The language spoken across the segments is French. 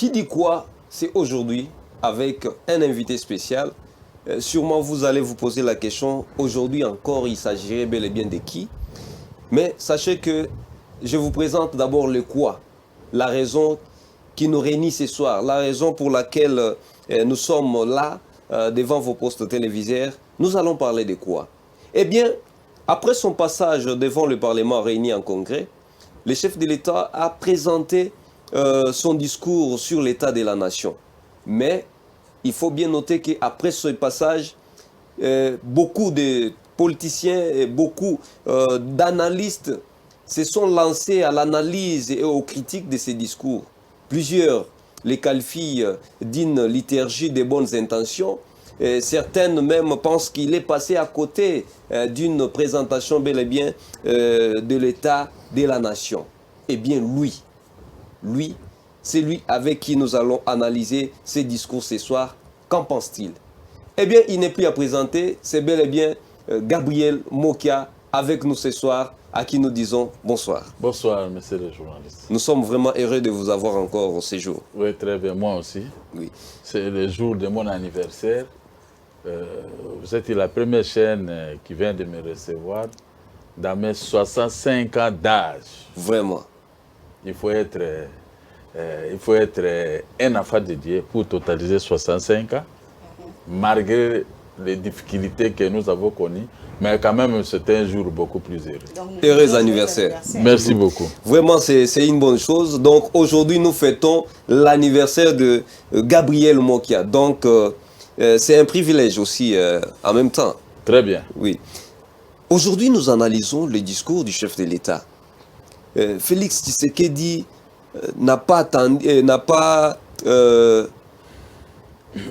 Qui dit quoi? C'est aujourd'hui avec un invité spécial. Sûrement vous allez vous poser la question, aujourd'hui encore il s'agirait bel et bien de qui? Mais sachez que je vous présente d'abord le quoi, la raison qui nous réunit ce soir, la raison pour laquelle nous sommes là devant vos postes téléviseurs. Nous allons parler de quoi? Eh bien, après son passage devant le Parlement réuni en congrès, le chef de l'État a présenté son discours sur l'état de la nation. Mais il faut bien noter qu'après ce passage, beaucoup de politiciens et beaucoup d'analystes se sont lancés à l'analyse et aux critiques de ces discours. Plusieurs les qualifient d'une liturgie des bonnes intentions. Et certaines même pensent qu'il est passé à côté d'une présentation bel et bien de l'état de la nation. Eh bien, lui, c'est lui avec qui nous allons analyser ces discours ce soir. Qu'en pense-t-il? Eh bien, il n'est plus à présenter, c'est bel et bien Gabriel Mokia avec nous ce soir, à qui nous disons bonsoir. Bonsoir, monsieur le journaliste. Nous sommes vraiment heureux de vous avoir encore ce jour. Oui, très bien, moi aussi. Oui. C'est le jour de mon anniversaire. Vous êtes la première chaîne qui vient de me recevoir dans mes 65 ans d'âge. Vraiment. Il faut être un enfant de Dieu pour totaliser 65 ans, malgré les difficultés que nous avons connues. Mais quand même, c'était un jour beaucoup plus heureux. Heureux anniversaire. Merci beaucoup. Vraiment, c'est une bonne chose. Donc, aujourd'hui, nous fêtons l'anniversaire de Gabriel Mokia. Donc, c'est un privilège aussi en même temps. Très bien. Oui. Aujourd'hui, nous analysons le discours du chef de l'État. Félix Tshisekedi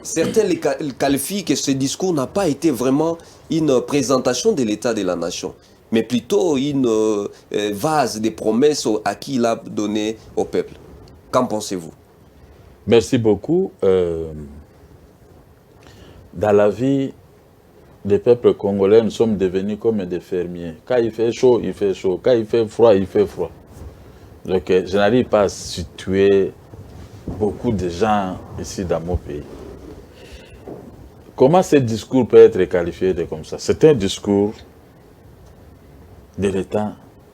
certains le qualifient que ce discours n'a pas été vraiment une présentation de l'état de la nation, mais plutôt une vase de promesses à qui il a donné au peuple. Qu'en pensez-vous? Merci beaucoup. Dans la vie des peuples congolais, nous sommes devenus comme des fermiers. Quand il fait chaud, il fait chaud. Quand il fait froid, il fait froid. Donc, je n'arrive pas à situer beaucoup de gens ici dans mon pays. Comment ce discours peut être qualifié de comme ça? C'est un discours de l'État,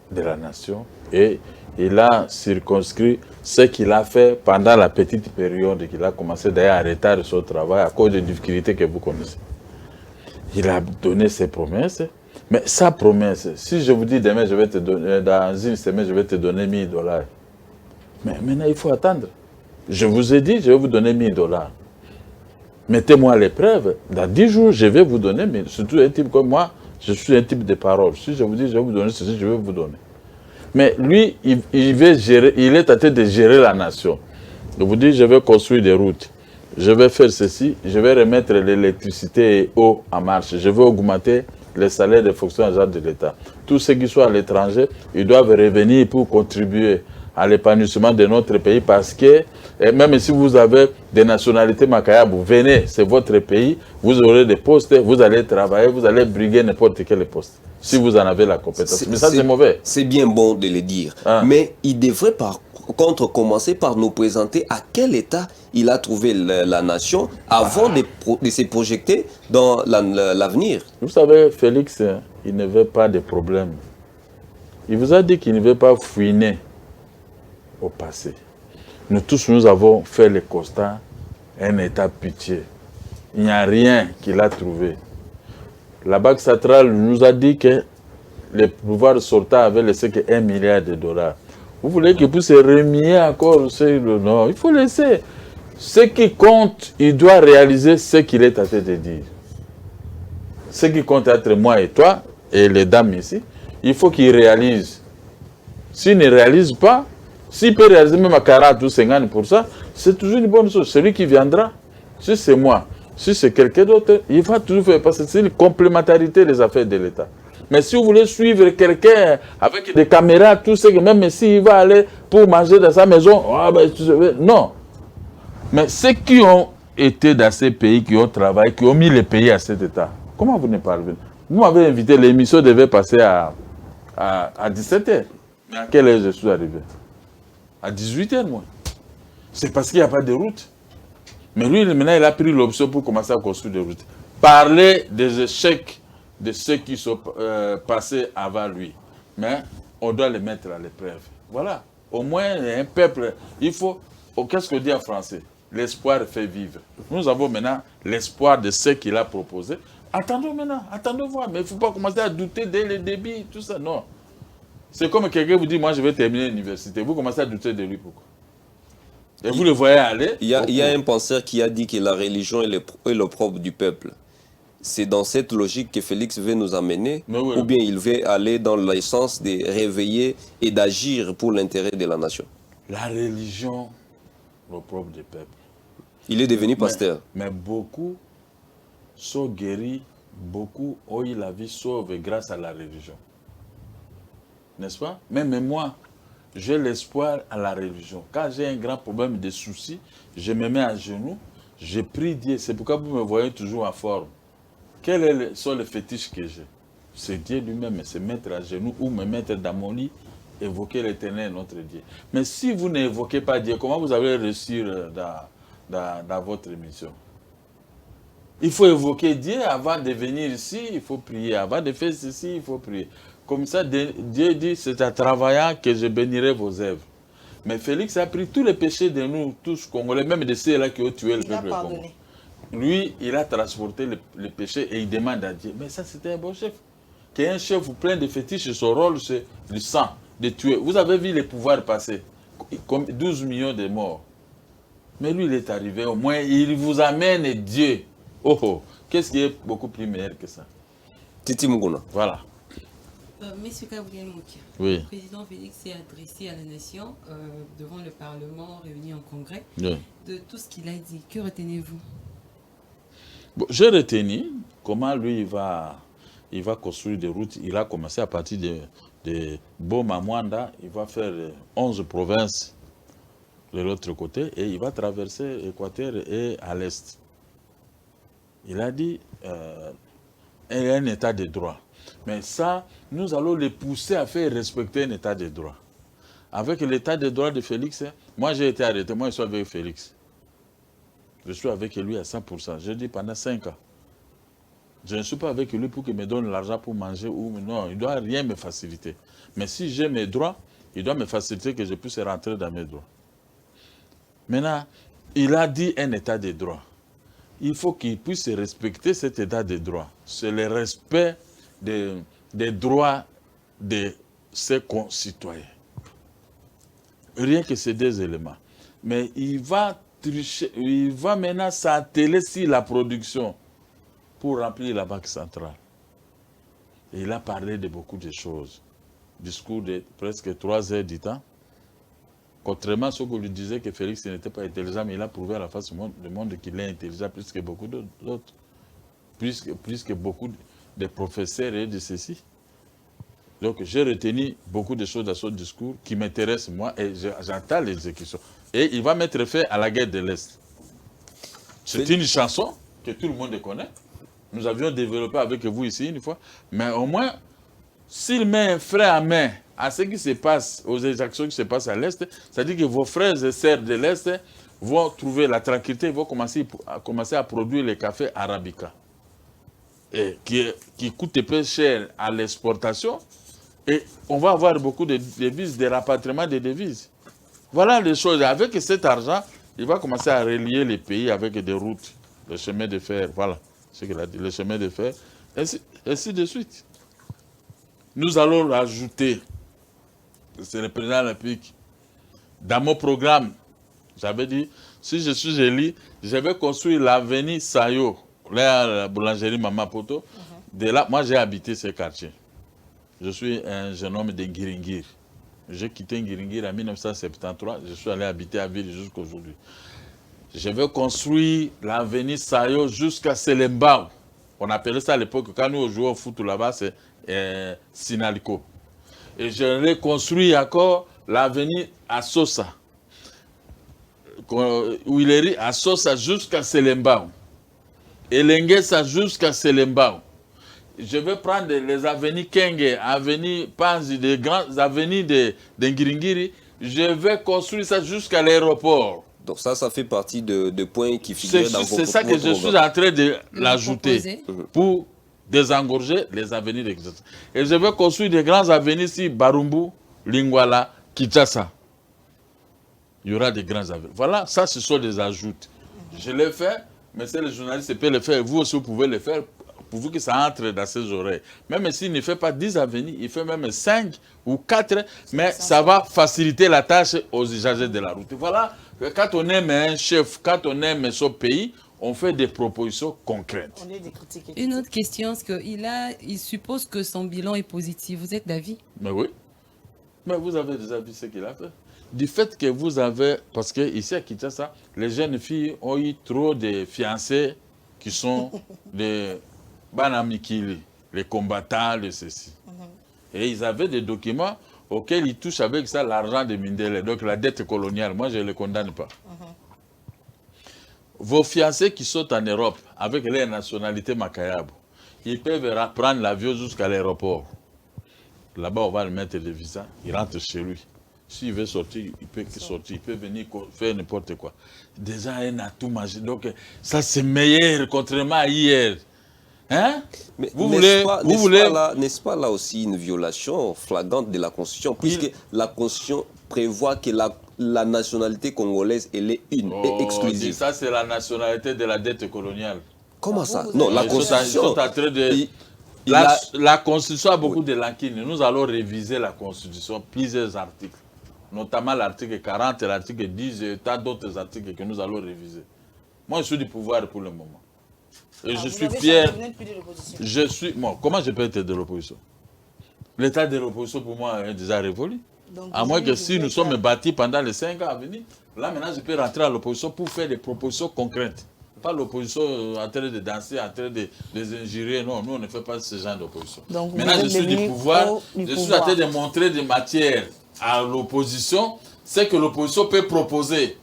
de la nation, et il a circonscrit ce qu'il a fait pendant la petite période qu'il a commencé d'ailleurs à retard son travail à cause des difficultés que vous connaissez. Il a donné ses promesses, mais sa promesse, si je vous dis demain, je vais te donner, dans une semaine, je vais te donner $1000, mais maintenant il faut attendre. Je vous ai dit, je vais vous donner $1000. Mettez-moi à l'épreuve, dans 10 jours, je vais vous donner, mais surtout un type comme moi, je suis un type de parole. Si je vous dis, je vais vous donner ceci, je vais vous donner. Mais lui, il veut gérer, il est en train de gérer la nation. Je vous dis, je vais construire des routes, je vais faire ceci, je vais remettre l'électricité et l'eau en marche, je vais augmenter les salaires des fonctionnaires de l'État. Tous ceux qui sont à l'étranger, ils doivent revenir pour contribuer à l'épanouissement de notre pays parce que même si vous avez des nationalités makayables, vous venez, c'est votre pays, vous aurez des postes, vous allez travailler, vous allez briguer n'importe quel poste, si vous en avez la compétence. Mais ça, c'est mauvais. C'est bien bon de le dire. Mais il devrait par contre commencer par nous présenter à quel état il a trouvé la nation avant de se projeter dans l'avenir. Vous savez, Félix, il ne veut pas de problème. Il vous a dit qu'il ne veut pas fouiner au passé. Nous tous, nous avons fait le constat, un état pitié. Il n'y a rien qu'il a trouvé. La Banque centrale nous a dit que le pouvoir sortant avait laissé que $1 milliard. Vous voulez qu'il puisse remuer encore? Non, il faut laisser. Ce qui compte, il doit réaliser ce qu'il est en train de dire. Ce qui compte entre moi et toi, et les dames ici, il faut qu'il réalise. S'il ne réalise pas, s'il peut réaliser même à 40 ou 50%, c'est toujours une bonne chose. Celui qui viendra, si c'est moi, si c'est quelqu'un d'autre, il va toujours faire, parce que c'est une complémentarité des affaires de l'État. Mais si vous voulez suivre quelqu'un avec des caméras, tout ce que même s'il va aller pour manger dans sa maison, non. Mais ceux qui ont été dans ces pays, qui ont travaillé, qui ont mis les pays à cet état, comment vous ne parlez pas? Vous m'avez invité, l'émission devait passer à 17h. Mais à quelle heure je suis arrivé? À 18h, moi. C'est parce qu'il n'y a pas de route. Mais lui, maintenant, il a pris l'option pour commencer à construire des routes. Parler des échecs de ceux qui sont passés avant lui. Mais on doit les mettre à l'épreuve. Voilà. Au moins, un peuple, il faut... Oh, qu'est-ce qu'on dit en français? L'espoir fait vivre. Nous avons maintenant l'espoir de ce qu'il a proposé. Attendons maintenant, attendons voir. Mais il ne faut pas commencer à douter dès le début, tout ça. Non. C'est comme quelqu'un vous dit, moi je vais terminer l'université. Vous commencez à douter de lui, pourquoi? Et vous le voyez aller. Il y a un penseur qui a dit que la religion est l'opprobre du peuple. C'est dans cette logique que Félix veut nous amener, Oui. ou bien il veut aller dans l'essence de réveiller et d'agir pour l'intérêt de la nation. La religion, l'opprobre du peuple. Il est devenu pasteur. Mais beaucoup sont guéris, beaucoup ont eu la vie sauve grâce à la religion. N'est-ce pas? Même moi, j'ai l'espoir à la religion. Quand j'ai un grand problème de soucis, je me mets à genoux, je prie Dieu. C'est pourquoi vous me voyez toujours en forme. Quels sont les fétiches que j'ai? C'est Dieu lui-même, se mettre à genoux ou me mettre dans mon lit, évoquer l'Éternel, notre Dieu. Mais si vous n'évoquez pas Dieu, comment vous allez réussir dans votre mission? Il faut évoquer Dieu avant de venir ici, il faut prier. Avant de faire ceci, il faut prier. Comme ça, Dieu dit, c'est en travaillant que je bénirai vos œuvres. Mais Félix a pris tous les péchés de nous, tous Congolais, même de ceux-là qui ont tué le peuple congolais. Lui, il a transporté le péché et il demande à Dieu. Mais ça, c'était un bon chef. Qu'un chef plein de fétiches, son rôle, c'est le sang, de tuer. Vous avez vu les pouvoirs passer, comme 12 millions de morts. Mais lui, il est arrivé, au moins, il vous amène Dieu. Oh, oh, qu'est-ce qui est beaucoup plus meilleur que ça? Titi Muguna. Voilà. Monsieur Gabriel Moukia, Oui. le président Félix s'est adressé à la nation devant le Parlement réuni en congrès. Oui. De tout ce qu'il a dit, que retenez-vous? Bon, j'ai retenu comment lui, il va construire des routes. Il a commencé à partir de Boma-Mwanda. Il va faire 11 provinces de l'autre côté et il va traverser l'Équateur et à l'Est. Il a dit il y a un état de droit. Mais ça, nous allons les pousser à faire respecter un état de droit. Avec l'état de droit de Félix, moi j'ai été arrêté, moi je suis avec Félix. Je suis avec lui à 100%. Je dis pendant 5 ans. Je ne suis pas avec lui pour qu'il me donne l'argent pour manger ou non, il ne doit rien me faciliter. Mais si j'ai mes droits, il doit me faciliter que je puisse rentrer dans mes droits. Maintenant, il a dit un état de droit. Il faut qu'il puisse respecter cet état de droit. C'est le respect des droits de ses concitoyens. Rien que ces deux éléments. Mais il va tricher, il va maintenant s'atteler sur la production pour remplir la banque centrale. Et il a parlé de beaucoup de choses. Discours de presque 3 heures du temps. Contrairement à ce qu'on lui disait que Félix n'était pas intelligent, mais il a prouvé à la face du monde qu'il est intelligent plus que beaucoup d'autres. Plus que beaucoup de professeurs et de ceci. Donc j'ai retenu beaucoup de choses dans son discours qui m'intéressent moi et j'entends l'exécution. Et il va mettre fin à la guerre de l'Est. C'est une chanson que tout le monde connaît. Nous avions développé avec vous ici une fois. Mais au moins, s'il met un frein à main à ce qui se passe, aux exactions qui se passent à l'Est, c'est-à-dire que vos frères et sœurs de l'Est vont trouver la tranquillité, vont commencer à produire le café arabica. Et qui coûte peu cher à l'exportation. Et on va avoir beaucoup de devises, de rapatriement de devises. Voilà les choses. Avec cet argent, il va commencer à relier les pays avec des routes, les chemins de fer. Voilà ce qu'il a dit, les chemins de fer, ainsi de suite. Nous allons rajouter, c'est le président de la République, dans mon programme, j'avais dit, si je suis élu, je vais construire l'avenue Sayo, là, la boulangerie Mamapoto. De là, moi j'ai habité ce quartier. Je suis un jeune homme de Ngiringiri. J'ai quitté Ngiringiri en 1973, je suis allé habiter à Ville jusqu'à aujourd'hui. Je vais construire l'avenue Sayo jusqu'à Selembao. On appelait ça à l'époque, quand nous jouons au foot là-bas, c'est Sinaliko. Et je vais construire encore l'avenue Assosa. Où il est à Sosa jusqu'à Selembao. Et Lenguesa jusqu'à Selembao. Je vais prendre les avenues Kenge, avenues Panzi, des grandes avenues de Ngiringiri. Je vais construire ça jusqu'à l'aéroport Donc ça fait partie de points qui figurent dans vos C'est ça que je suis en train de l'ajouter pour désengorger les avenirs existants. Et je veux construire des grands avenirs ici, Barumbu, Lingwala, Kinshasa. Il y aura des grands avenirs. Voilà, ça ce sont des ajouts. Je l'ai fait, mais c'est le journaliste qui peut le faire. Vous aussi, vous pouvez le faire, pourvu que ça entre dans ses oreilles. Même s'il ne fait pas 10 avenirs, il fait même 5 ou 4, mais ça va faciliter la tâche aux usagers de la route. Voilà, quand on aime un chef, quand on aime son pays, on fait des propositions concrètes. Une autre question, c'est qu'il suppose que son bilan est positif. Vous êtes d'avis? Mais oui. Mais vous avez déjà vu ce qu'il a fait. Du fait que vous avez, parce que ici à Kinshasa, les jeunes filles ont eu trop de fiancés qui sont des banamikili, les combattants de ceci. Et ils avaient des documents auxquels ils touchent avec ça l'argent de Mindele, donc la dette coloniale. Moi, je ne le condamne pas. Vos fiancés qui sont en Europe avec leur nationalité Makayabo, ils peuvent prendre l'avion jusqu'à l'aéroport. Là-bas, on va le mettre des visas, il rentre chez lui. S'il veut sortir, il peut sortir, il peut venir faire n'importe quoi. Déjà, un atout magique. Donc, ça c'est meilleur, contrairement à hier. Hein? Mais n'est-ce pas là aussi une violation flagrante de la Constitution, puisque la Constitution prévoit que la nationalité congolaise, elle est une et exclusive. Ça, c'est la nationalité de la dette coloniale. Comment ça? Non, la Constitution... La Constitution a beaucoup de lacunes. Nous allons réviser la Constitution, plusieurs articles, notamment l'article 40 et l'article 10 et tant d'autres articles que nous allons réviser. Moi, je suis du pouvoir pour le moment. Et je suis fier. Comment je peux être de l'opposition? L'état de l'opposition, pour moi, est déjà révolu. Donc, à moins que si nous sommes bâtis pendant les 5 ans à venir, là, maintenant, je peux rentrer à l'opposition pour faire des propositions concrètes. Pas l'opposition en train de danser, en train de les injurer. Non, nous, on ne fait pas ce genre d'opposition. Maintenant, je suis du pouvoir. Je suis en train de montrer des matières à l'opposition. C'est que l'opposition peut proposer.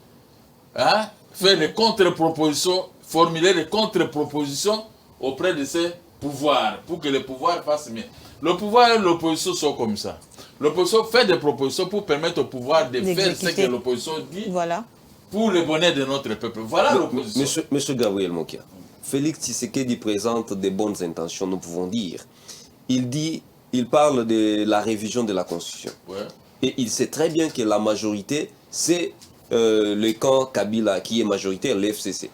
Hein, faire des contre-propositions, formuler des contre-propositions auprès de ces pouvoirs, pour que les pouvoirs fassent mieux. Le pouvoir et l'opposition sont comme ça. L'opposition fait des propositions pour permettre au pouvoir de faire ce que l'opposition dit. Voilà. Pour le bonheur de notre peuple. Voilà l'opposition. Monsieur Gabriel Mokia, Félix Tshisekedi présente des bonnes intentions, nous pouvons dire. Il parle de la révision de la Constitution. Ouais. Et il sait très bien que la majorité, c'est le camp Kabila qui est majoritaire, l'FCC.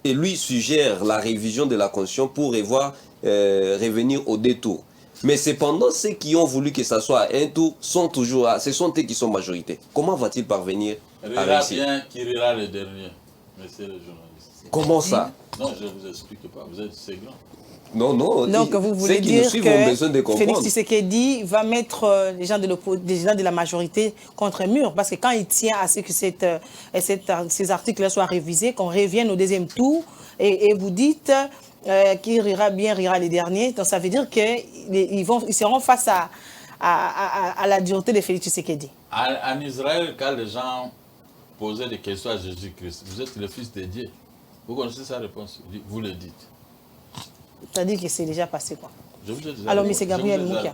Et lui suggère la révision de la Constitution pour revenir au détour. Mais cependant, ceux qui ont voulu que ça soit un tour sont toujours là. Ce sont eux qui sont majorité. Comment va-t-il parvenir à réussir? Bien qui rira le dernier, monsieur le journaliste. Comment ça? Non, je ne vous explique pas. Vous êtes seglant. Non. Donc vous voulez dire que Félix Tshisekedi va mettre les gens de la majorité contre un mur, parce que quand il tient à ce que ces articles soient révisés, qu'on revienne au deuxième tour, et vous dites qui rira bien, rira les derniers, donc ça veut dire qu'ils seront face à la dureté de Félix Tshisekedi. En Israël, quand les gens posaient des questions à Jésus-Christ, vous êtes le fils de Dieu. Vous connaissez sa réponse? Vous le dites. C'est-à-dire que c'est déjà passé, quoi. Alors, M. Gabriel Mokia.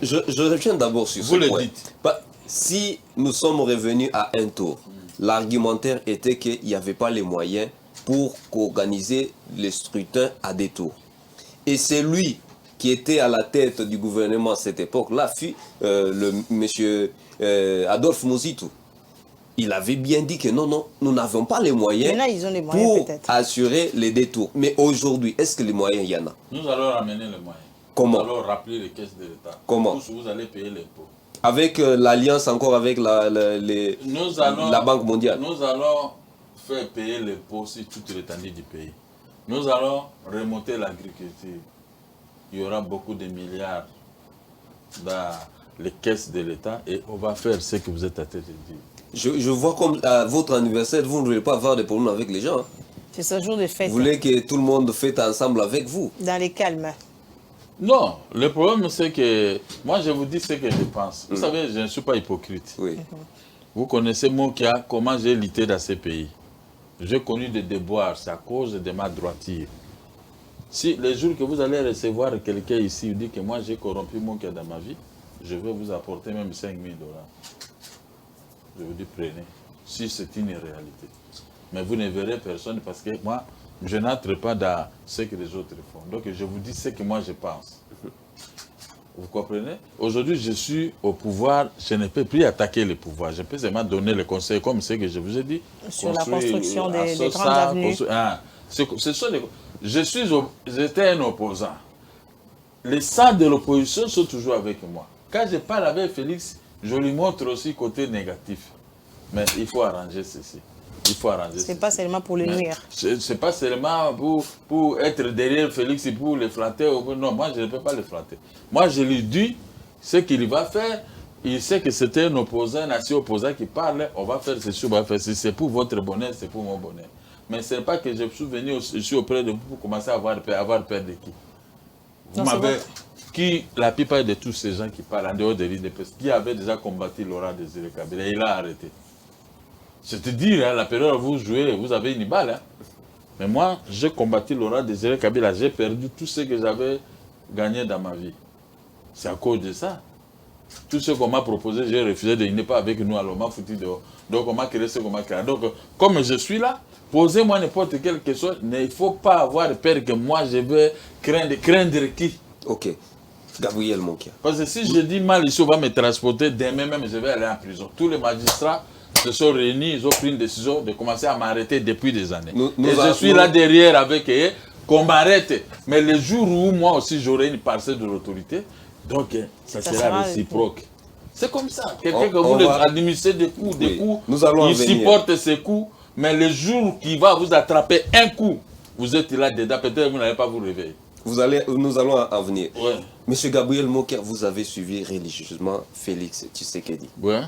Je reviens d'abord sur ce point. Vous le dites. Si nous sommes revenus à un tour, l'argumentaire était qu'il n'y avait pas les moyens pour organiser les scrutins à des tours. Et c'est lui qui était à la tête du gouvernement à cette époque-là, fut le monsieur Adolphe Mozitou. Il avait bien dit que non, nous n'avons pas les moyens, ils ont les moyens pour assurer les détours. Mais aujourd'hui, est-ce que les moyens, il y en a? Nous allons ramener les moyens. Comment? Nous allons rappeler les caisses de l'État. Comment? Vous allez payer l'impôt. Avec l'alliance encore avec la Banque mondiale. Nous allons faire payer l'impôt sur toute l'étendue du pays. Nous allons remonter l'agriculture. Il y aura beaucoup de milliards dans les caisses de l'État et on va faire ce que vous êtes à tête de dire. Je vois comme à votre anniversaire, vous ne voulez pas avoir de problème avec les gens. C'est ce jour de fête. Vous voulez que tout le monde fête ensemble avec vous. Dans les calmes. Non, le problème c'est que moi je vous dis ce que je pense. Vous savez, je ne suis pas hypocrite. Oui. Vous connaissez Mokia, comment j'ai lutté dans ces pays. J'ai connu des déboires, c'est à cause de ma droiture. Si les jours que vous allez recevoir quelqu'un ici, vous dit que moi j'ai corrompu Mokia dans ma vie, je vais vous apporter même 5 000 $. Je vous dis, prenez. si c'est une réalité. Mais vous ne verrez personne parce que moi, je n'entre pas dans ce que les autres font. Donc je vous dis ce que moi je pense. Vous comprenez? Aujourd'hui, je suis au pouvoir, je ne peux plus attaquer le pouvoir. Je peux seulement donner les conseils comme ce que je vous ai dit. Sur la construction des grandes avenues. J'étais un opposant. Les centres de l'opposition sont toujours avec moi. Quand je parle avec Félix, je lui montre aussi côté négatif. Mais il faut arranger ceci. Il faut arranger ceci. Ce n'est pas seulement pour le nuire. Ce n'est pas seulement pour être derrière Félix et pour le flatter. Non, moi je ne peux pas le flatter. Moi je lui dis ce qu'il va faire. Il sait que c'était un opposant, un assis opposant qui parle. On va faire ceci, on va faire ceci. C'est pour votre bonheur, c'est pour mon bonheur. Mais ce n'est pas que je suis venu ici auprès de vous pour commencer à avoir peur de qui. Vous m'avez... La plupart de tous ces gens qui parlent en dehors de l'IDPS, qui avaient déjà combattu Laurent Désiré Kabila, il a arrêté. C'est te dire, hein, la période où vous jouez, vous avez une balle. Hein. Mais moi, j'ai combattu Laurent Désiré Kabila, j'ai perdu tout ce que j'avais gagné dans ma vie. C'est à cause de ça. Tout ce qu'on m'a proposé, j'ai refusé de venir pas avec nous, alors on m'a foutu dehors. Donc on m'a créé ce qu'on m'a créé. Donc, comme je suis là, posez-moi n'importe quelle question, mais il ne faut pas avoir peur que moi je veux craindre qui. Ok. Gabriel Monkia. Parce que si je dis mal ici, on va me transporter, demain même je vais aller en prison. Tous les magistrats se sont réunis, ils ont pris une décision de commencer à m'arrêter depuis des années. Je suis là derrière avec eux, qu'on m'arrête. Mais le jour où moi aussi j'aurai une parcelle de l'autorité, donc ça sera réciproque. C'est comme ça. Quelqu'un que vous administrez des coups, il supporte ses coups, mais le jour qu'il va vous attraper un coup, vous êtes là dedans, peut-être que vous n'allez pas vous réveiller. Nous allons en venir. Ouais. Monsieur Gabriel Monkia, vous avez suivi religieusement Félix Tshisekedi. Ouais.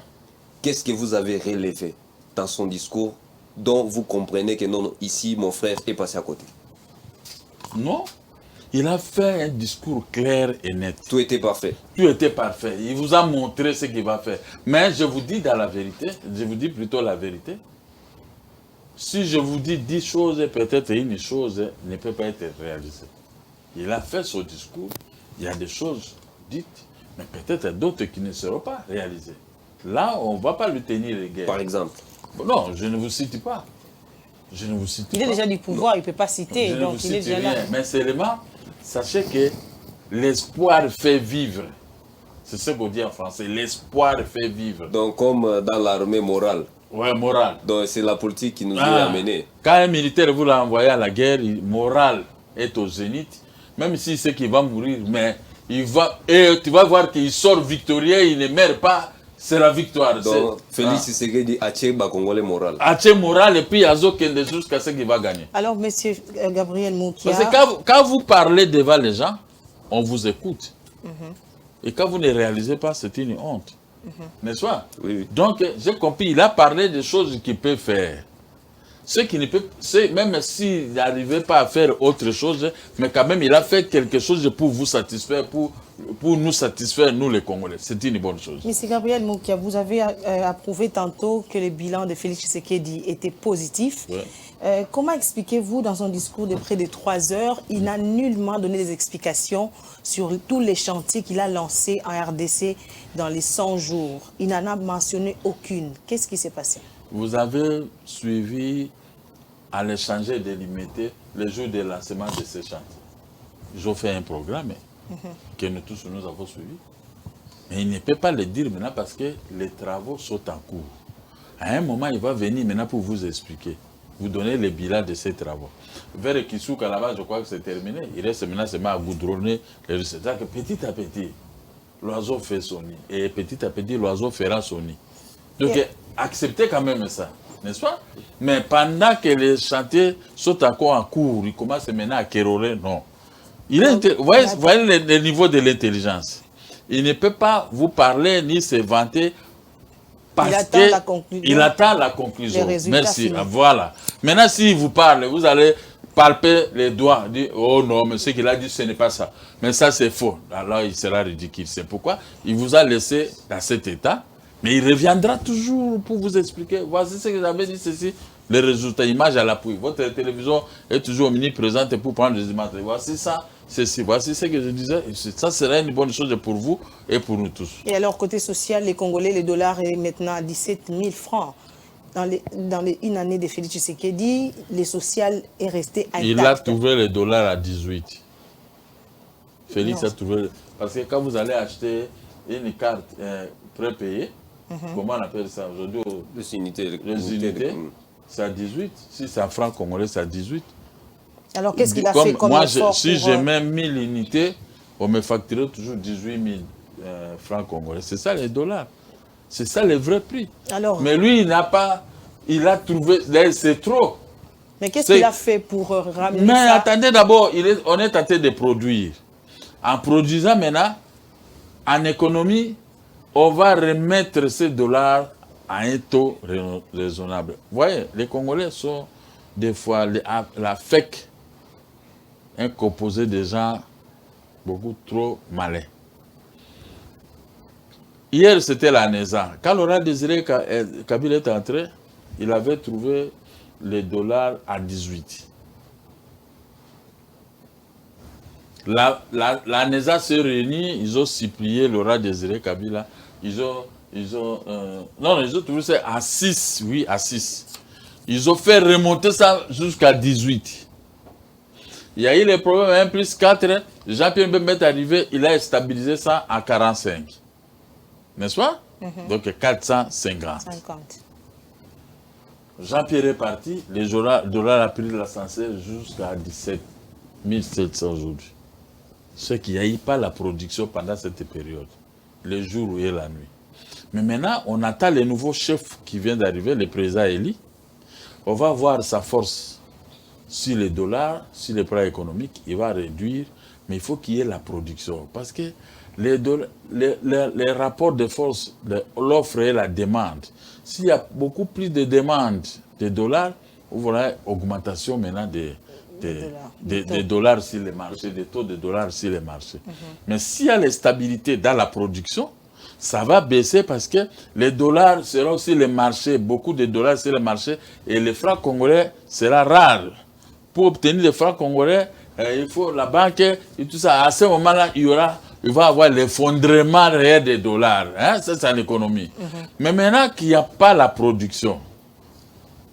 Qu'est-ce que vous avez relevé dans son discours dont vous comprenez que non, ici, mon frère est passé à côté? Non. Il a fait un discours clair et net. Tout était parfait. Tout était parfait. Il vous a montré ce qu'il va faire. Mais je vous dis dans la vérité, je vous dis plutôt la vérité. Si je vous dis 10 choses, peut-être une chose ne peut pas être réalisée. Il a fait son discours, il y a des choses dites, mais peut-être d'autres qui ne seront pas réalisées. Là, on ne va pas lui tenir rigueur. Par exemple? Non, je ne vous cite pas. Je ne vous cite pas. Il est déjà du pouvoir, il ne peut pas citer, je donc il est déjà là. Mais seulement, sachez que l'espoir fait vivre. C'est ce qu'on dit en français, l'espoir fait vivre. Donc comme dans l'armée morale. Oui, morale. Donc c'est la politique qui nous y a amenés. Quand un militaire vous l'a envoyé à la guerre, morale est au zénith. Même si c'est qu'il va mourir, mais il va, et tu vas voir qu'il sort victorieux, il ne meurt pas, c'est la victoire. Donc, Félix Tshisekedi a tué le Congolais moral. A tué moral et puis il y a aucun jusqu'à ce qu'il va gagner. Alors, monsieur Gabriel Monkia... Parce que quand vous parlez devant les gens, on vous écoute. Et quand vous ne réalisez pas, c'est une honte. N'est-ce pas? Oui. Donc, j'ai compris, il a parlé des choses qu'il peut faire. Ce qui ne peut, même s'il n'arrivait pas à faire autre chose, mais quand même il a fait quelque chose pour vous satisfaire, pour nous satisfaire, nous les Congolais. C'est une bonne chose. Monsieur Gabriel Monkia, vous avez approuvé tantôt que le bilan de Félix Tshisekedi était positif. Ouais. Comment expliquez-vous dans son discours de près de 3 heures, il n'a nullement donné des explications sur tous les chantiers qu'il a lancés en RDC dans les 100 jours. Il n'en a mentionné aucune. Qu'est-ce qui s'est passé? Vous avez suivi à l'échanger délimité le jour de lancement de ces chantiers. Ils fait un programme que nous tous nous avons suivi. Mais il ne peut pas le dire maintenant parce que les travaux sont en cours. À un moment, il va venir maintenant pour vous expliquer, vous donner le bilan de ces travaux. Vers Kisuka, là-bas, je crois que c'est terminé. Il reste maintenant seulement à goudronner les résultats. Petit à petit, l'oiseau fait son nid. Et petit à petit, l'oiseau fera son nid. Donc, acceptez quand même ça, n'est-ce pas? Mais pendant que les chantiers sont encore en cours, ils commencent maintenant à quéroler, non. Vous voyez le niveau de l'intelligence. Il ne peut pas vous parler ni se vanter parce qu'il attend la conclusion. Merci, voilà. Maintenant, s'il vous parle, vous allez palper les doigts, dire « Oh non, mais ce qu'il a dit, ce n'est pas ça. » Mais ça, c'est faux. Alors, il sera ridicule. C'est pourquoi il vous a laissé dans cet état. Mais il reviendra toujours pour vous expliquer. Voici ce que j'avais dit, ceci. Les résultats, images à l'appui. Votre télévision est toujours omniprésente pour prendre des images. Voici ça, ceci. Voici ce que je disais. Ça serait une bonne chose pour vous et pour nous tous. Et alors, côté social, les Congolais, le dollar est maintenant à 17 000 francs. une année de Félix Tshisekedi, le social est resté intact. Il a trouvé le dollar à 18. Félix a trouvé... Parce que quand vous allez acheter une carte prépayée, comment on appelle ça aujourd'hui? Les unités. C'est à 18. Si c'est en francs congolais, c'est à 18. Alors qu'est-ce qu'il a fait comme moi, effort si j'ai même 1000 unités, on me facture toujours 18 000 francs congolais. C'est ça les dollars. C'est ça le vrai prix. Alors, mais lui, il n'a pas... Il a trouvé... C'est trop. Mais qu'est-ce qu'il a fait pour ramener ça? Mais attendez d'abord, on est tenté de produire. En produisant maintenant, en économie, on va remettre ces dollars à un taux raisonnable. Vous voyez, les Congolais sont des fois la FEC, un composé de gens beaucoup trop malins. Hier, c'était la NESA. Quand Laurent Désiré Kabila est entré, il avait trouvé les dollars à 18. La NESA s'est réunie, ils ont supplié Laurent Désiré Kabila. Ils ont trouvé ça à 6, oui, à 6. Ils ont fait remonter ça jusqu'à 18. Il y a eu les problèmes 1 plus 4. Jean-Pierre Mbembe est arrivé, il a stabilisé ça à 45. N'est-ce pas? Donc 450. Jean-Pierre est parti, le dollar a pris l'ascenseur jusqu'à 17 700 aujourd'hui. Ce qui n'y a eu pas la production pendant cette période, le jour et la nuit. Mais maintenant, on attend le nouveau chef qui vient d'arriver, le président Eli. On va voir sa force sur les dollars, sur les prix économiques, il va réduire, mais il faut qu'il y ait la production. Parce que les rapports de force, l'offre et la demande, s'il y a beaucoup plus de demandes de dollars, vous verrez augmentation maintenant des dollars sur les marchés, des taux de dollars sur les marchés. Mais s'il y a la stabilité dans la production, ça va baisser parce que les dollars seront sur les marchés, beaucoup de dollars sur les marchés, et les francs congolais sera rare. Pour obtenir les francs congolais, il faut la banque et tout ça. À ce moment-là, il va y avoir l'effondrement réel des dollars. Hein? C'est l'économie. Mais maintenant qu'il n'y a pas la production,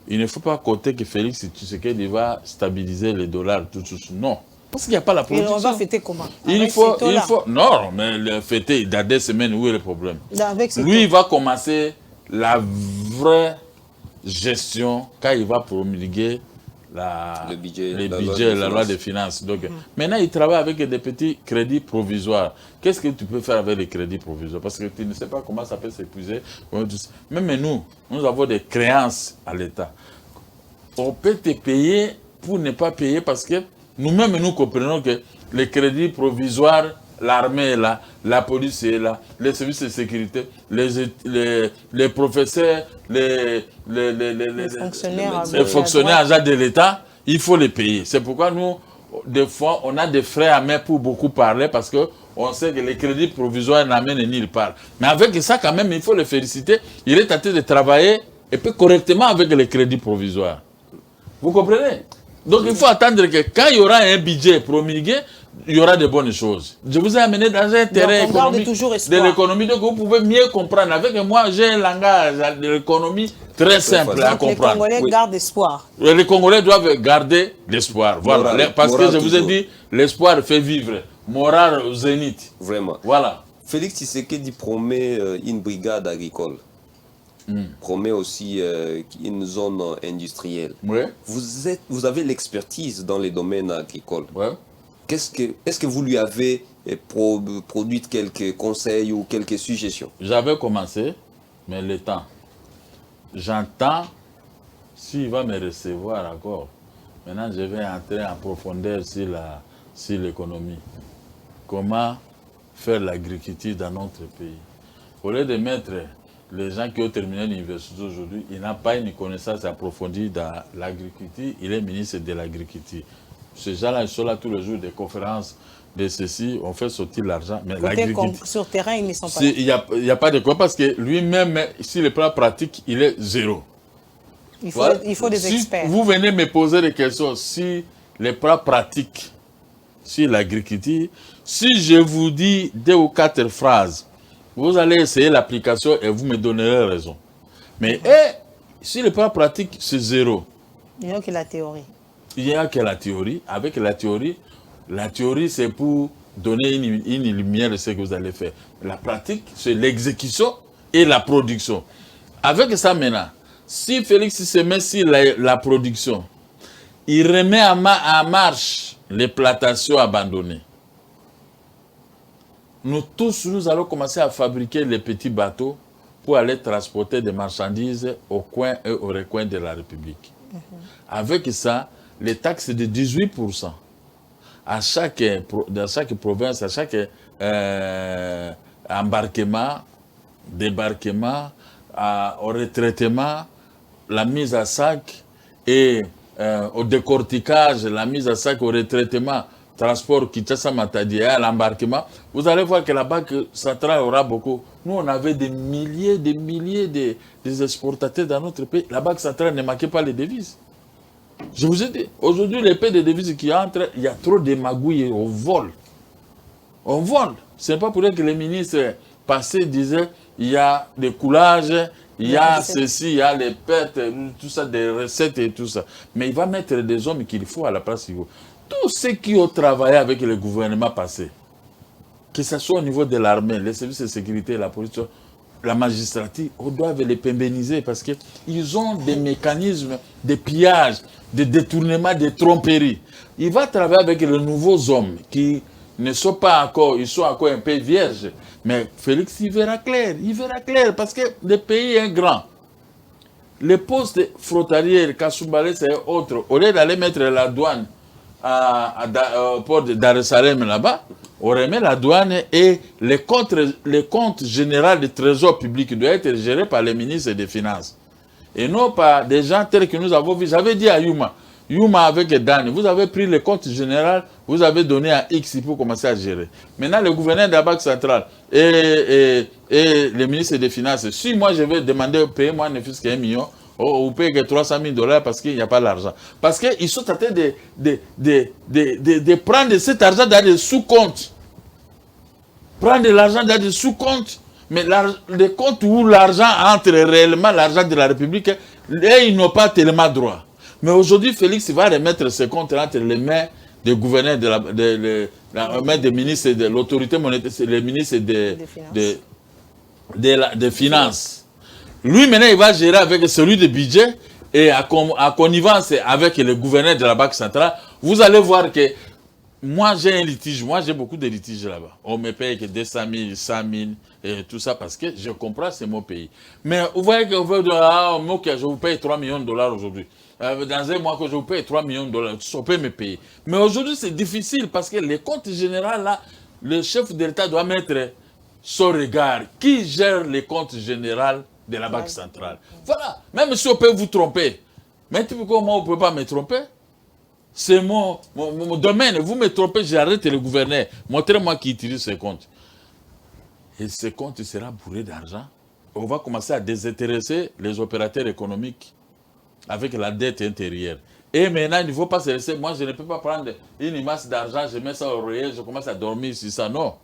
il ne faut pas compter que Félix Tshisekedi va stabiliser les dollars tout. Non. Parce qu'il n'y a pas la production. Et on va fêter comment? Il faut... Non, mais le fêter dans 2 semaines, où est le problème? Lui, il va commencer la vraie gestion quand il va promulguer le budget, la loi des finances. Donc, maintenant, il travaille avec des petits crédits provisoires. Qu'est-ce que tu peux faire avec les crédits provisoires? Parce que tu ne sais pas comment ça peut s'épuiser. Même nous avons des créances à l'État. On peut te payer pour ne pas payer parce que nous-mêmes, nous comprenons que les crédits provisoires, l'armée est là, la police est là, les services de sécurité, les professeurs, les fonctionnaires agents de l'État, il faut les payer. C'est pourquoi nous, des fois, on a des frais à mettre pour beaucoup parler parce qu'on sait que les crédits provisoires n'amènent nulle part. Mais avec ça, quand même, il faut le féliciter. Il est tenté de travailler et puis correctement avec les crédits provisoires. Vous comprenez? Donc il faut attendre que quand il y aura un budget promulgué, il y aura de bonnes choses. Je vous ai amené dans un terrain économique de l'économie, donc vous pouvez mieux comprendre. Avec moi, j'ai un langage de l'économie très simple à comprendre. Les Congolais gardent espoir. Les Congolais doivent garder l'espoir. Voilà. Parce que je vous ai dit, l'espoir fait vivre. Moral au zénith. Vraiment. Voilà. Félix Tshisekedi promet une brigade agricole. Promet aussi une zone industrielle. Oui. Vous avez l'expertise dans les domaines agricoles. Ouais. Est-ce que vous lui avez produit quelques conseils ou quelques suggestions? J'avais commencé, mais le temps. J'entends s'il va me recevoir encore. Maintenant, je vais entrer en profondeur sur l'économie. Comment faire l'agriculture dans notre pays. Au lieu de mettre les gens qui ont terminé l'université aujourd'hui, il n'a pas une connaissance approfondie dans l'agriculture. Il est ministre de l'agriculture. Ces gens-là, ils sont là tous les jours, des conférences, de ceci, on fait sortir l'argent. Mais l'agriculture, sur terrain, ils ne sont pas. Il n'y a pas de quoi, parce que lui-même, sur le plan pratique, il est zéro. Il faut des experts. Si vous venez me poser des questions sur les plans pratiques, sur l'agriculture, si je vous dis 2 ou 4 phrases, vous allez essayer l'application et vous me donnerez raison. Mais sur le plan pratique, c'est zéro. Il n'y a que la théorie. Il n'y a que la théorie. Avec la théorie c'est pour donner une lumière de ce que vous allez faire. La pratique, c'est l'exécution et la production. Avec ça maintenant, si Félix se met sur la production, il remet en marche les plantations abandonnées. Nous tous, nous allons commencer à fabriquer les petits bateaux pour aller transporter des marchandises au coin et au recoin de la République. Avec ça, les taxes de 18% dans chaque province, à chaque embarquement, débarquement, au retraitement, la mise à sac et au décortiquage, la mise à sac, au retraitement, transport Kinshasa-Matadi à l'embarquement, vous allez voir que la Banque centrale aura beaucoup. Nous, on avait des milliers des exportateurs dans notre pays. La Banque centrale ne manquait pas les devises. Je vous ai dit, aujourd'hui, les paix de devises qui entrent, il y a trop de magouilles au vol. On vole. Ce n'est pas pour dire que les ministres passés disaient il y a des coulages, il y a ceci, il y a les pertes, tout ça, des recettes et tout ça. Mais il va mettre des hommes qu'il faut à la place qu'il faut. Tous ceux qui ont travaillé avec le gouvernement passé, que ce soit au niveau de l'armée, les services de sécurité, la police, la magistrature, on doit les pérenniser parce qu'ils ont des mécanismes de pillage, de détournement, de tromperie. Il va travailler avec les nouveaux hommes qui ne sont pas encore, ils sont encore un peu vierges. Mais Félix, il verra clair parce que le pays est grand. Les postes frontaliers, Kasumbalé, c'est autre. Au lieu d'aller mettre la douane au port de Dar es Salaam là-bas, on remet la douane et les comptes généraux du trésor public doivent être gérés par les ministres des Finances. Et non par des gens tels que nous avons vu. J'avais dit à Yuma avec Dan, vous avez pris le compte général, vous avez donné à X pour commencer à gérer. Maintenant, le gouverneur de la Banque centrale et les ministres des Finances, si moi je vais demander, payez-moi ne fût-ce qu'un million, ou payez que $300,000 parce qu'il n'y a pas l'argent. Parce qu'ils sont en train de prendre cet argent dans des sous-comptes. Prendre de l'argent dans des sous-comptes. Mais les comptes où l'argent entre réellement, l'argent de la République, ils n'ont pas tellement droit. Mais aujourd'hui, Félix va remettre ses comptes entre les mains des gouverneurs, des ministres de l'autorité monétaire, les ministres des finances. Lui, maintenant, il va gérer avec celui de budget et à connivence avec le gouverneur de la Banque centrale. Vous allez voir que moi, j'ai un litige. Moi, j'ai beaucoup de litiges là-bas. On me paye que 200 000, 100 000 et tout ça parce que je comprends, c'est mon pays. Mais vous voyez que je vous paye $3 millions aujourd'hui. Dans un mois que je vous paye $3 millions, on peut me payer. Mais aujourd'hui, c'est difficile parce que les comptes généraux, là, le chef de l'État doit mettre son regard. Qui gère les comptes généraux de la Banque centrale? Voilà. Même si on peut vous tromper. Mais pourquoi moi, on ne peut pas me tromper? C'est mon domaine. Vous me trompez, j'arrête le gouverneur. Montrez-moi qui utilise ces comptes. Et ces comptes seront bourrés d'argent. On va commencer à désintéresser les opérateurs économiques avec la dette intérieure. Et maintenant, il ne faut pas se laisser. Moi, je ne peux pas prendre une masse d'argent, je mets ça au oreiller, je commence à dormir sur ça. Non.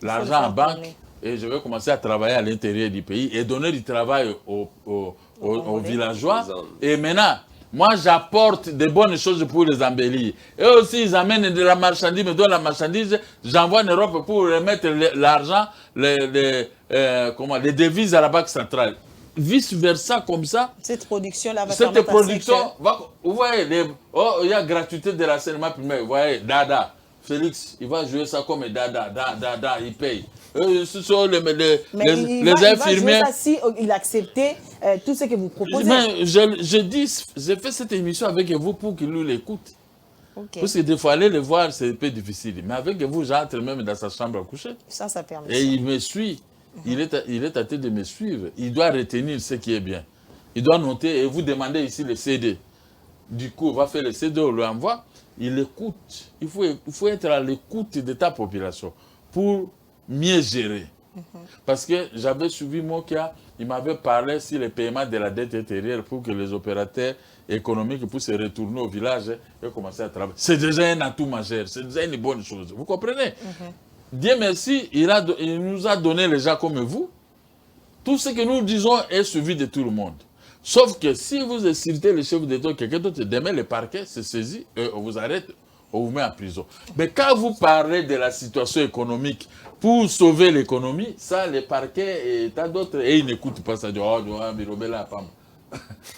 L'argent en banque, et je vais commencer à travailler à l'intérieur du pays et donner du travail aux villageois. Et maintenant, moi, j'apporte des bonnes choses pour les embellir. Et aussi, ils amènent de la marchandise, me donnent la marchandise, j'envoie en Europe pour remettre l'argent, les devises à la Banque centrale. Vice-versa, comme ça. Cette production-là va cette production, vous voyez, il y a gratuité de l'enseignement primaire. Vous voyez, Dada. Félix, il va jouer ça comme Dada, il paye. Ce sont les infirmiers. Il va jouer ça si il acceptait tout ce que vous proposez. Mais j'ai fait cette émission avec vous pour qu'il nous l'écoute. Okay. Parce que des fois, aller le voir, c'est un peu difficile. Mais avec vous, j'entre même dans sa chambre à coucher. Ça permet. Et il me suit. Il est tenté de me suivre. Il doit retenir ce qui est bien. Il doit noter et vous demander ici le CD. Du coup, on va faire le CD, on lui envoie. Il écoute. Il faut être à l'écoute de ta population pour mieux gérer. Parce que j'avais suivi Mokia, il m'avait parlé sur le paiement de la dette intérieure pour que les opérateurs économiques puissent se retourner au village et commencer à travailler. C'est déjà un atout majeur, c'est déjà une bonne chose. Vous comprenez? Dieu merci, il nous a donné les gens comme vous. Tout ce que nous disons est suivi de tout le monde. Sauf que si vous insultez le chef d'État, quelqu'un d'autre, demain le parquet se saisit, on vous arrête, on vous met en prison. Mais quand vous parlez de la situation économique, pour sauver l'économie, ça, les parquets et tant d'autres, et ils n'écoutent pas ça.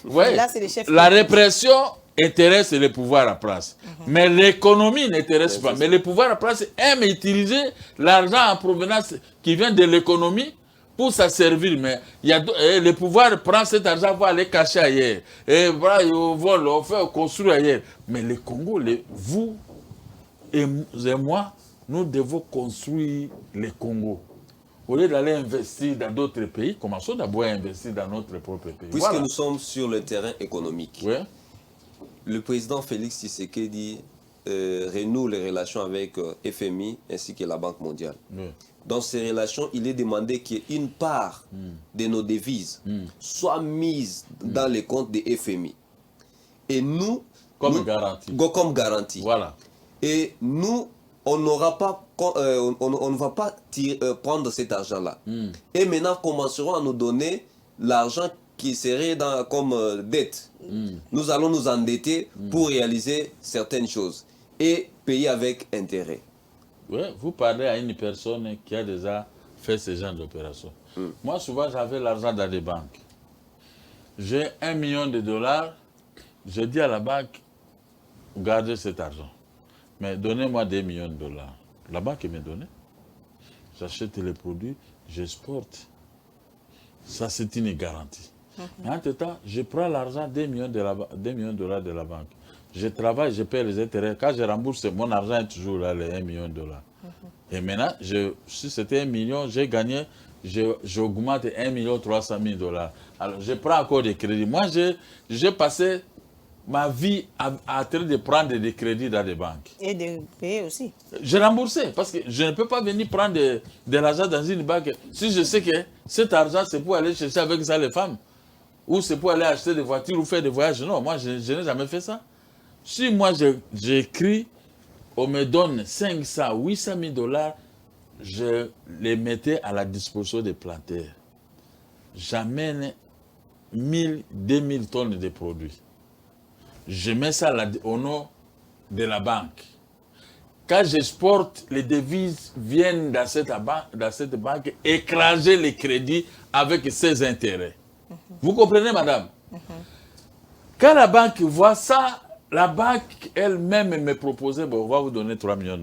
Ouais. Là, c'est les chefs. La répression intéresse les pouvoirs à place. Mais l'économie n'intéresse pas. Mais les pouvoirs à place aiment utiliser l'argent en provenance qui vient de l'économie pour s'asservir. Mais le pouvoir prend cet argent pour aller cacher ailleurs. Et voilà, on vole, on fait construire ailleurs. Mais le Congo, vous et moi, nous devons construire le Congo. Au lieu d'aller investir dans d'autres pays, commençons d'abord à investir dans notre propre pays. Puisque nous sommes sur le terrain économique, le président Félix Tshisekedi renoue les relations avec FMI ainsi que la Banque mondiale. Dans ces relations, il est demandé qu'une part de nos devises soit mise dans les comptes des FMI. Et nous, comme garantie. Voilà. Et nous, on n'aura pas, on ne va pas prendre cet argent-là. Et maintenant, commencerons à nous donner l'argent qui serait comme dette. Nous allons nous endetter pour réaliser certaines choses et payer avec intérêt. Oui, vous parlez à une personne qui a déjà fait ce genre d'opération. Moi, souvent, j'avais l'argent dans des banques. J'ai $1 million. Je dis à la banque, gardez cet argent. Mais donnez-moi $2 millions. La banque me donne. J'achète les produits, j'exporte. Ça, c'est une garantie. Mais entre-temps, je prends l'argent $2 millions de la banque. Je travaille, je paie les intérêts. Quand je rembourse, mon argent est toujours là, les $1 million. Et maintenant, si c'était 1 million, j'ai gagné, j'augmente $1 300 000. Alors, je prends encore des crédits. Moi, j'ai passé ma vie à train de prendre des crédits dans des banques. Et de payer aussi. J'ai remboursé parce que je ne peux pas venir prendre de l'argent dans une banque si je sais que cet argent, c'est pour aller chercher avec ça les femmes. Ou c'est pour aller acheter des voitures ou faire des voyages. Non, moi, je n'ai jamais fait ça. Si moi, j'écris, on me donne 500, $800 000, je les mettais à la disposition des planteurs. J'amène 1000, 2000 tonnes de produits. Je mets ça au nom de la banque. Quand j'exporte, les devises viennent dans cette banque écraser les crédits avec ses intérêts. Vous comprenez, madame? Quand la banque voit ça, la banque elle-même me proposait, bon, on va vous donner $3 millions.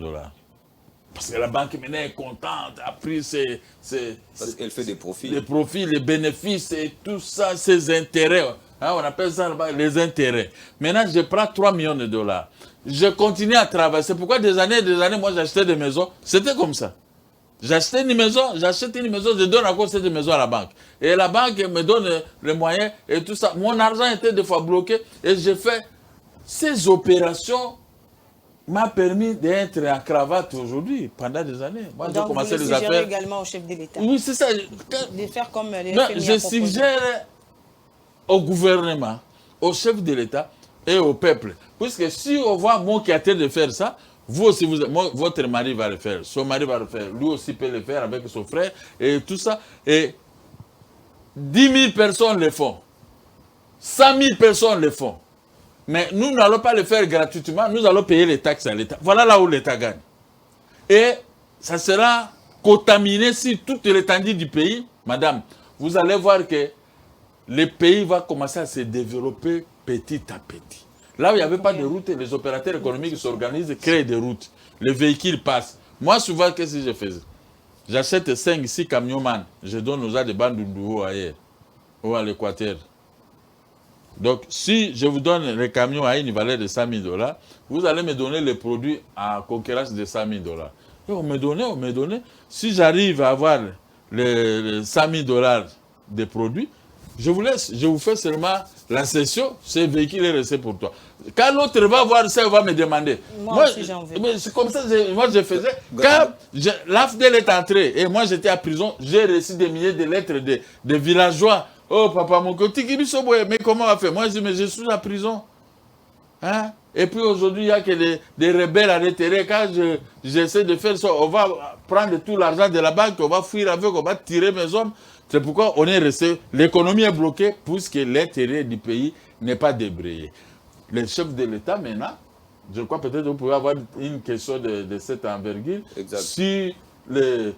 Parce que la banque maintenant est contente, a pris parce qu'elle fait des profits. Les profits, les bénéfices et tout ça, ses intérêts. Hein, on appelle ça les intérêts. Maintenant, je prends $3 millions. Je continue à travailler. C'est pourquoi des années, moi j'achetais des maisons. C'était comme ça. J'achète une maison, je donne encore cette maison à la banque. Et la banque me donne les moyens et tout ça. Mon argent était des fois bloqué et j'ai fait ces opérations m'a permis d'être en cravate aujourd'hui, pendant des années. Moi, j'ai commencé les affaires. Donc, également au chef de l'État. Oui, c'est ça. De faire comme les non, je suggère au gouvernement, au chef de l'État et au peuple. Puisque si on voit moi qui est en train de faire ça, vous aussi, votre mari va le faire, son mari va le faire, lui aussi peut le faire avec son frère et tout ça. Et 10 000 personnes le font. 100 000 personnes le font. Mais nous n'allons pas le faire gratuitement, nous allons payer les taxes à l'État. Voilà là où l'État gagne. Et ça sera contaminé sur toute l'étendue du pays. Madame, vous allez voir que le pays va commencer à se développer petit à petit. Là où il n'y avait pas de route, les opérateurs économiques s'organisent, créent des routes. Les véhicules passent. Moi, souvent, qu'est-ce que je faisais? J'achète 5-6 camions-man. Je donne aux gens des bandes de ailleurs, ou à l'Équateur. Donc, si je vous donne les camions à une valeur de $100 000, vous allez me donner les produits à concurrence de $100 000. Et on me donnait. Si j'arrive à avoir les $100 000 de produits, je vous laisse, je vous fais seulement la cession, ce véhicule est resté pour toi. Quand l'autre va voir ça, il va me demander. Moi aussi, j'en veux. Mais c'est comme ça, moi je faisais. Quand l'AFDEL est entré et moi j'étais à prison, j'ai reçu des milliers de lettres de villageois. Oh papa, mon côté, mais comment on a fait? Moi je dis, mais je suis à prison. Hein? Et puis aujourd'hui, il n'y a que des rebelles à l'intérieur. Quand j'essaie de faire ça, on va prendre tout l'argent de la banque, on va fuir avec, on va tirer mes hommes. C'est pourquoi on est resté, l'économie est bloquée puisque l'intérêt du pays n'est pas débrayé. Les chefs de l'État maintenant, je crois peut-être que vous pouvez avoir une question de cette envergure sur les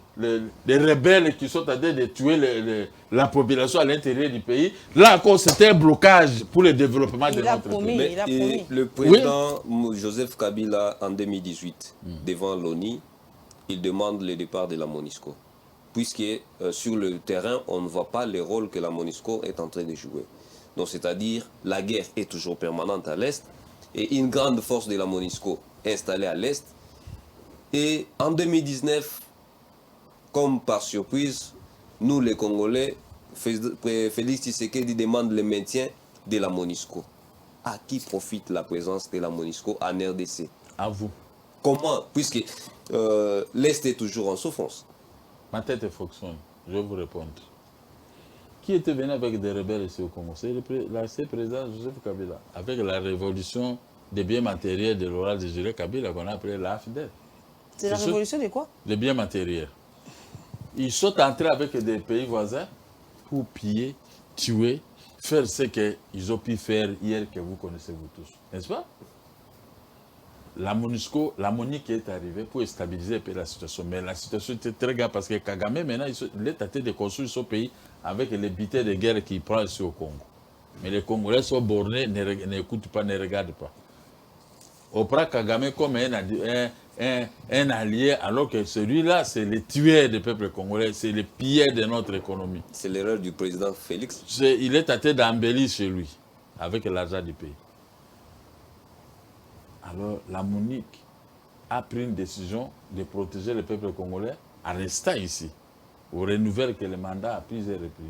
rebelles qui sont en train de tuer la population à l'intérieur du pays. Là encore, c'était un blocage pour le développement de notre pays. Et le président Joseph Kabila, en 2018, devant l'ONU, il demande le départ de la MONUSCO. Puisque sur le terrain, on ne voit pas le rôle que la MONUSCO est en train de jouer. Donc, c'est-à-dire, la guerre est toujours permanente à l'Est, et une grande force de la MONUSCO installée à l'Est. Et en 2019, comme par surprise, nous les Congolais, Félix Tshisekedi demande le maintien de la MONUSCO. À qui profite la présence de la MONUSCO en RDC? À vous. Comment? Puisque l'Est est toujours en souffrance. Ma tête fonctionne, je vais vous répondre. Qui était venu avec des rebelles ici au Congo? C'est le président Joseph Kabila. Avec la révolution des biens matériels de Laurent Désiré Kabila qu'on a appelé la AFDEL. C'est la révolution de quoi? Les biens matériels. Ils sont entrés avec des pays voisins pour piller, tuer, faire ce qu'ils ont pu faire hier que vous connaissez vous tous. N'est-ce pas? La MONUSCO, la MONUC est arrivée pour stabiliser un peu la situation. Mais la situation était très grave parce que Kagame, maintenant, il est tenté de construire son pays avec les butins de guerre qu'il prend ici au Congo. Mais les Congolais sont bornés, n'écoutent pas, ne regardent pas. On prend Kagame comme un allié, alors que celui-là, c'est le tueur du peuple congolais, c'est le pilleur de notre économie. C'est l'erreur du président Félix. Il est tenté d'embellir chez lui, avec l'argent du pays. Alors, la MONUC a pris une décision de protéger le peuple congolais en restant ici. On renouvelle que le mandat à plusieurs reprises.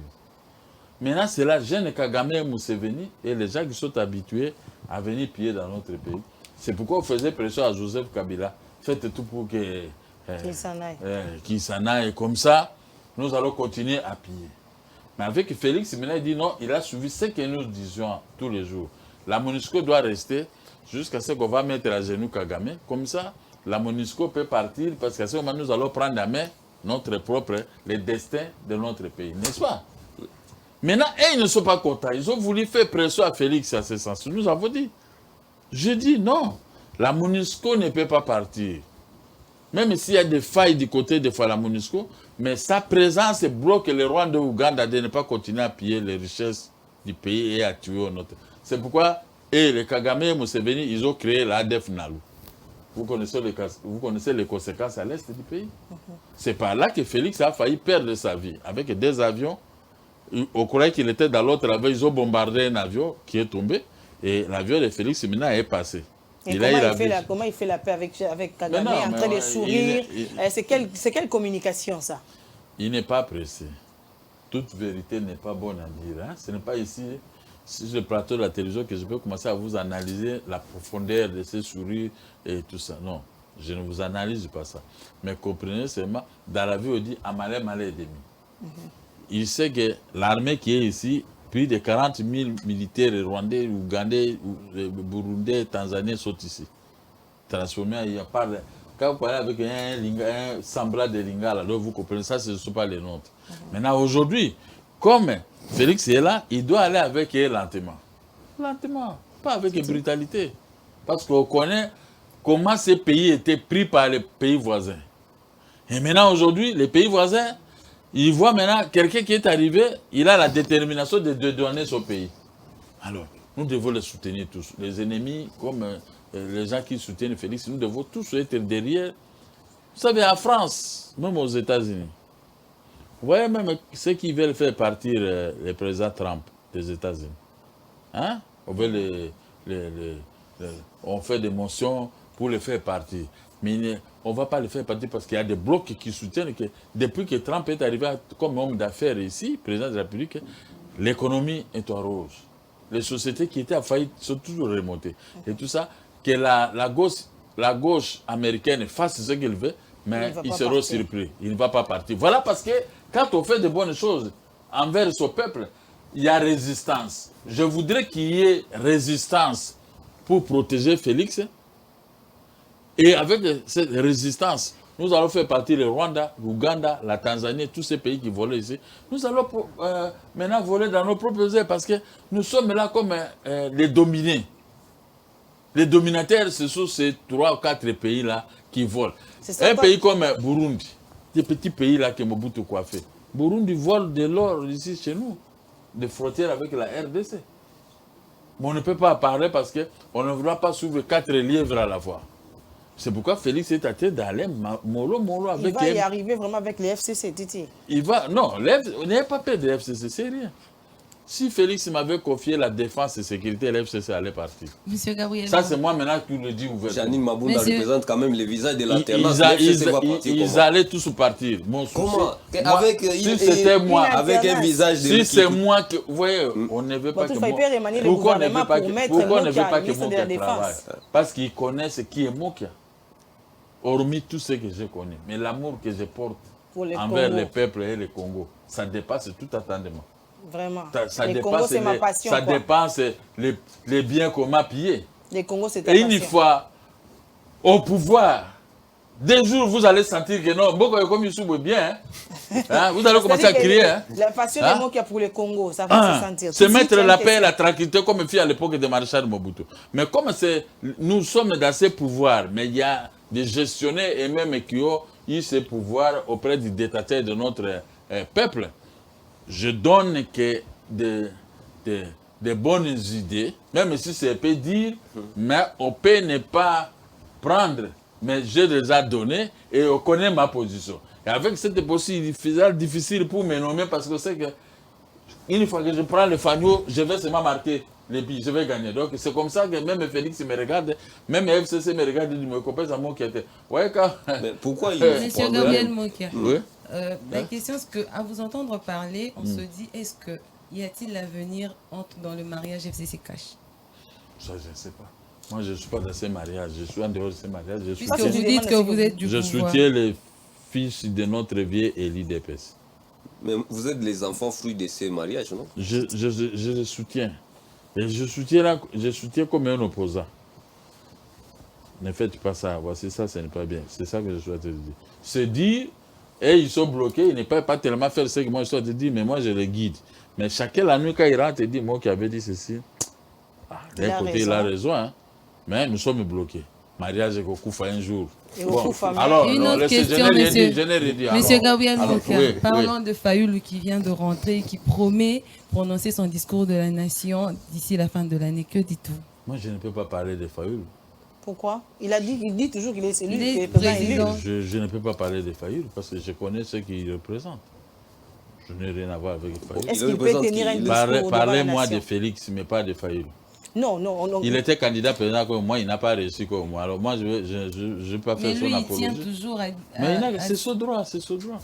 Maintenant, c'est la jeune Kagame et Museveni et les gens qui sont habitués à venir piller dans notre pays. C'est pourquoi on faisait pression à Joseph Kabila. Faites tout pour qu'il s'en aille. Comme ça, nous allons continuer à piller. Mais avec Félix, il dit non, il a suivi ce que nous disions tous les jours. La MONUSCO doit rester jusqu'à ce qu'on va mettre à genoux Kagame. Comme ça, la MONUSCO peut partir parce qu'à ce moment, nous allons prendre à main le destin de notre pays. N'est-ce pas? Maintenant, ils ne sont pas contents. Ils ont voulu faire pression à Félix à ce sens. Nous avons dit. Je dis non. La MONUSCO ne peut pas partir. Même s'il y a des failles du côté de la MONUSCO, mais sa présence bloque le Rwanda et l'Ouganda de ne pas continuer à piller les richesses du pays et à tuer notre. C'est pourquoi les Kagame et Museveni, ils ont créé l'ADF Nalu. Vous connaissez les conséquences à l'est du pays. C'est par là que Félix a failli perdre sa vie. Avec des avions, on croyait qu'il était dans l'autre avion, ils ont bombardé un avion qui est tombé. Et l'avion de Félix maintenant est passé. Et comment il fait la paix avec Kagame en train de sourire? C'est quelle communication ça? Il n'est pas pressé. Toute vérité n'est pas bonne à dire. Hein? Ce n'est pas ici, sur le plateau de la télévision, que je peux commencer à vous analyser la profondeur de ces sourires et tout ça. Non, je ne vous analyse pas ça. Mais comprenez seulement, dans la vie, on dit Amalé, malé et demi. Il sait que l'armée qui est ici, plus de 40 000 militaires rwandais, ougandais, burundais, tanzaniens sont ici. Transformés, il n'y a pas de... Quand vous parlez avec un semblant de Lingala, alors vous comprenez ça, ce ne sont pas les nôtres. Maintenant, aujourd'hui, comme Félix est là, il doit aller avec eux lentement. Lentement, pas avec brutalité. Parce qu'on connaît comment ces pays étaient pris par les pays voisins. Et maintenant, aujourd'hui, les pays voisins, ils voient maintenant quelqu'un qui est arrivé, il a la détermination de donner son pays. Alors, nous devons les soutenir tous. Les ennemis, comme les gens qui soutiennent Félix, nous devons tous être derrière. Vous savez, en France, même aux États-Unis, vous voyez même ceux qui veulent faire partir le président Trump des États-Unis. Hein? On fait des motions pour le faire partir. Mais on ne va pas le faire partir parce qu'il y a des blocs qui soutiennent que depuis que Trump est arrivé comme homme d'affaires ici, président de la République, l'économie est en rose. Les sociétés qui étaient à faillite sont toujours remontées. Et tout ça, que la gauche américaine fasse ce qu'elle veut, mais ils seront surpris. Il ne va pas partir. Voilà parce que quand on fait de bonnes choses envers son peuple, il y a résistance. Je voudrais qu'il y ait résistance pour protéger Félix. Et avec cette résistance, Nous allons faire partie le Rwanda, l'Ouganda, la Tanzanie, tous ces pays qui volaient ici. Nous allons maintenant voler dans nos propres airs parce que nous sommes là comme les dominés. Les dominataires, ce sont ces 3 ou 4 pays-là qui volent. Un pays comme Burundi, des petits pays-là que Mobutu a fait. Burundi vole de l'or ici chez nous, des frontières avec la RDC. Mais on ne peut pas parler parce qu'on ne voudra pas suivre 4 lièvres à la fois. C'est pourquoi Félix est attaché d'aller mollo avec... Il va y arriver vraiment avec les FCC, Titi. Il va... Non, on n'a pas peur de FCC, c'est rien. Si Félix m'avait confié la défense et sécurité, l'FCC allait partir. Monsieur Gabriel. Ça, c'est moi maintenant qui le dis ouvertement. Janine Mabunda représente quand même les visages de l'alternance. Ils allaient tous partir. Mon souci, comment si c'était moi, avec un visage de... Si c'est moi que... Vous voyez, on ne veut pas que moi... Pourquoi on ne veut pas que Mokia travaille? Parce qu'ils connaissent qui est Mokia. Hormis tout ce que je connais. Mais l'amour que je porte envers les peuples et le Congo, ça dépasse tout attendement. Vraiment. Ça les dépasse Congo, c'est ma passion. Ça dépasse les biens qu'on m'a pillés. Les Congo, c'est ta passion. Et une fois au pouvoir, des jours, vous allez sentir que non, beaucoup comme Youssou bien. Hein? Vous allez commencer à crier. Hein? La passion des mots qu'il y a pour les Congo, ça va se sentir. C'est mettre la paix et la tranquillité comme fit à l'époque de Maréchal Mobutu. Mais comme nous sommes dans ces pouvoirs, mais il y a des gestionnaires et même qui ont eu ces pouvoirs auprès du dictateur de notre peuple. Je donne que des bonnes idées, même si c'est peu dire, mais on peut ne pas prendre, mais je les ai données et on connaît ma position. Et avec cette possibilité, c'est difficile pour me nommer parce que c'est que une fois que je prends le fagnon, je vais seulement marquer les billes, je vais gagner. Donc c'est comme ça que même Félix me regarde, même FCC me regarde, il me compare à moi qui était. Ouais, mais pourquoi il Monsieur Gabriel Mokia. Oui. La question, c'est qu'à vous entendre parler, on se dit, est-ce que y a-t-il l'avenir entre dans le mariage FCC Cash? Ça, je ne sais pas. Moi, je ne suis pas dans ces mariages. Je suis en dehors de ces mariages. Puisque vous dites que vous êtes du pouvoir. Je soutiens les fils de notre vieil élu d'EPS. Mais vous êtes les enfants fruits de ces mariages, non? Je les soutiens. Et je soutiens comme un opposant. Ne faites pas ça. Voici ça, ce n'est pas bien. C'est ça que je souhaite te dire. Se dire... Et ils sont bloqués, ils ne peuvent pas tellement faire ce que moi je dois te dire, mais moi je les guide. Mais chacun la nuit quand il rentre, il dit, moi qui avais dit ceci, d'un côté il a raison, hein. Mais nous sommes bloqués. Mariage et Kokoufa un jour. Bon. Alors, une autre question, monsieur Gabriel Mokia, parlant de Fayoulou qui vient de rentrer et qui promet prononcer son discours de la nation d'ici la fin de l'année, que dites-vous? Moi je ne peux pas parler de Fayoulou. Pourquoi? Il dit toujours qu'il est celui qui est président. Je ne peux pas parler de Fayoulou parce que je connais ce qu'il représente. Je n'ai rien à voir avec Fayoulou. Est-ce qu'il peut tenir un discours? Parlez-moi de Félix, mais pas de Fayoulou. Non. Il était candidat président comme moi, il n'a pas réussi comme moi. Alors moi, je ne vais pas faire son apologie. Mais lui, il tient toujours à... Mais c'est son droit, c'est son droit.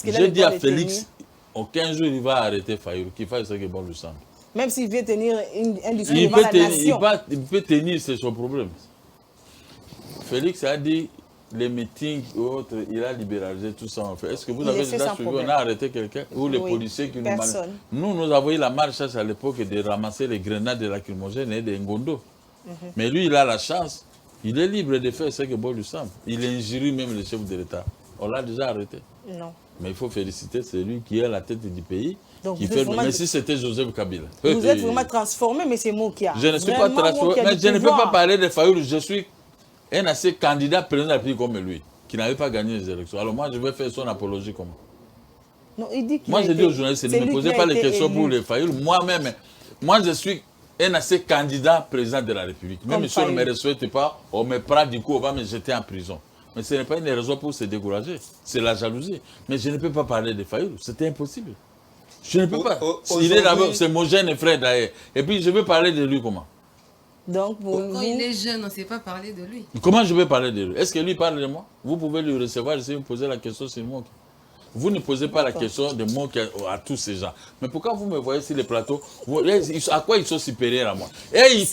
J'ai dit à Félix, en 15 jours, il va arrêter Fayoulou, qu'il fasse ce que bon lui semble. Même s'il veut tenir un discours devant la nation. Il peut tenir, c'est son problème. Félix a dit, les meetings et autres, il a libéralisé tout ça en fait. Est-ce que vous avez déjà suivi, on a arrêté quelqu'un? Ou les policiers qui nous managent? Nous avons eu la marche à l'époque de ramasser les grenades de lacrymogènes et des Ngondo. Mais lui, il a la chance, il est libre de faire ce que bon lui semble. Il injurie même le chef de l'État. On l'a déjà arrêté. Non. Mais il faut féliciter celui qui est à la tête du pays. Donc qui fait vraiment... Mais si c'était Joseph Kabila. Vous êtes vraiment transformé, M. Mokia. Je ne suis pas transformé, mais je ne peux pas parler de Fayoulou. Je suis un assez candidat président de la République comme lui, qui n'avait pas gagné les élections. Alors moi, je vais faire son apologie comment? Non, il dit moi, je dis aux journalistes, ne me posez pas les questions pour les Fayoulou. Moi-même, moi, je suis un assez candidat président de la République. Même si on ne me respecte pas, on me prend du coup, on va me jeter en prison. Mais ce n'est pas une raison pour se décourager. C'est la jalousie. Mais je ne peux pas parler de Fayoulou. C'était impossible. Je ne peux pas. Il est là-bas, c'est mon jeune frère d'ailleurs. Et puis je veux parler de lui comment? Donc quand il est jeune, on ne sait pas parler de lui. Comment je vais parler de lui? Est-ce que lui parle de moi? Vous pouvez lui recevoir si vous posez la question sur moi. Vous ne posez pas la question de moi à tous ces gens. Mais pourquoi vous me voyez sur les plateaux? À quoi ils sont supérieurs à moi? Et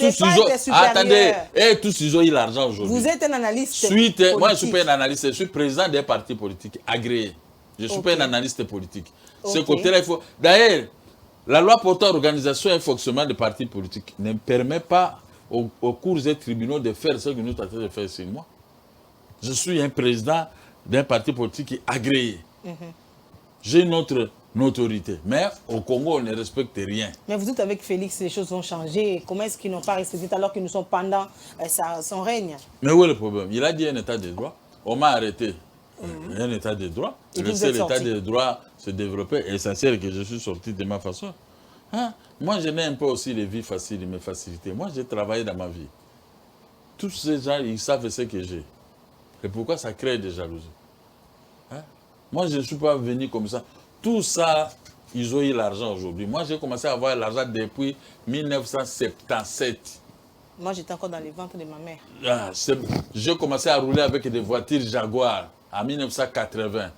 attendez, et tous ils ont eu l'argent aujourd'hui. Vous êtes un analyste politique. Moi, je ne suis pas un analyste, je suis président des partis politiques agréés. Je ne suis pas un analyste politique. Ce côté-là, il faut... D'ailleurs, la loi portant organisation et fonctionnement des partis politiques ne permet pas aux cours et tribunaux de faire ce que nous sommes en train de faire sur moi. Je suis un président d'un parti politique qui est agréé. J'ai une autre autorité. Mais au Congo, on ne respecte rien. Mais vous dites avec Félix, les choses ont changé. Comment est-ce qu'ils n'ont pas respecté alors que nous sommes pendant son règne? Mais où est le problème? Il a dit un état de droit. On m'a arrêté. Un état de droit. Laisser l'état de droit se développer. C'est essentiel que je suis sorti de ma façon. Hein? Moi, je n'ai un peu aussi les vies faciles, mes facilités. Moi, j'ai travaillé dans ma vie. Tous ces gens, ils savent ce que j'ai. Et pourquoi ça crée des jalousies? Hein? Moi, je ne suis pas venu comme ça. Tout ça, ils ont eu l'argent aujourd'hui. Moi, j'ai commencé à avoir l'argent depuis 1977. Moi, j'étais encore dans les ventres de ma mère. J'ai commencé à rouler avec des voitures Jaguar en 1980.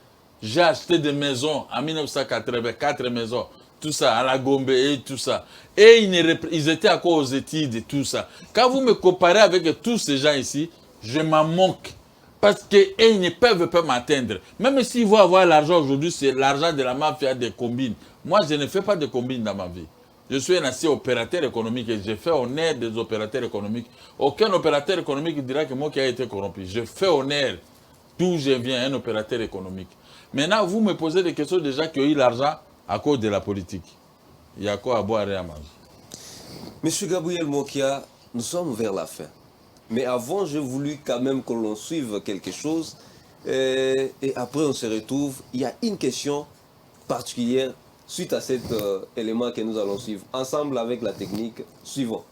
J'ai acheté des maisons en 1980, 4 maisons. Tout ça, à la Gombe et tout ça. Et ils étaient encore aux études et tout ça. Quand vous me comparez avec tous ces gens ici, je m'en moque. Parce qu'ils ne peuvent pas m'atteindre. Même s'ils vont avoir l'argent aujourd'hui, c'est l'argent de la mafia des combines. Moi, je ne fais pas de combines dans ma vie. Je suis un ancien opérateur économique et je fais honneur des opérateurs économiques. Aucun opérateur économique dira que moi qui ai été corrompu. Je fais honneur d'où je viens, un opérateur économique. Maintenant, vous me posez des questions de gens qui ont eu l'argent à cause de la politique. Il y a quoi à boire et à manger. Monsieur Gabriel Mokia, nous sommes vers la fin. Mais avant, j'ai voulu quand même que l'on suive quelque chose. Et après, on se retrouve. Il y a une question particulière suite à cet élément que nous allons suivre. Ensemble avec la technique suivante.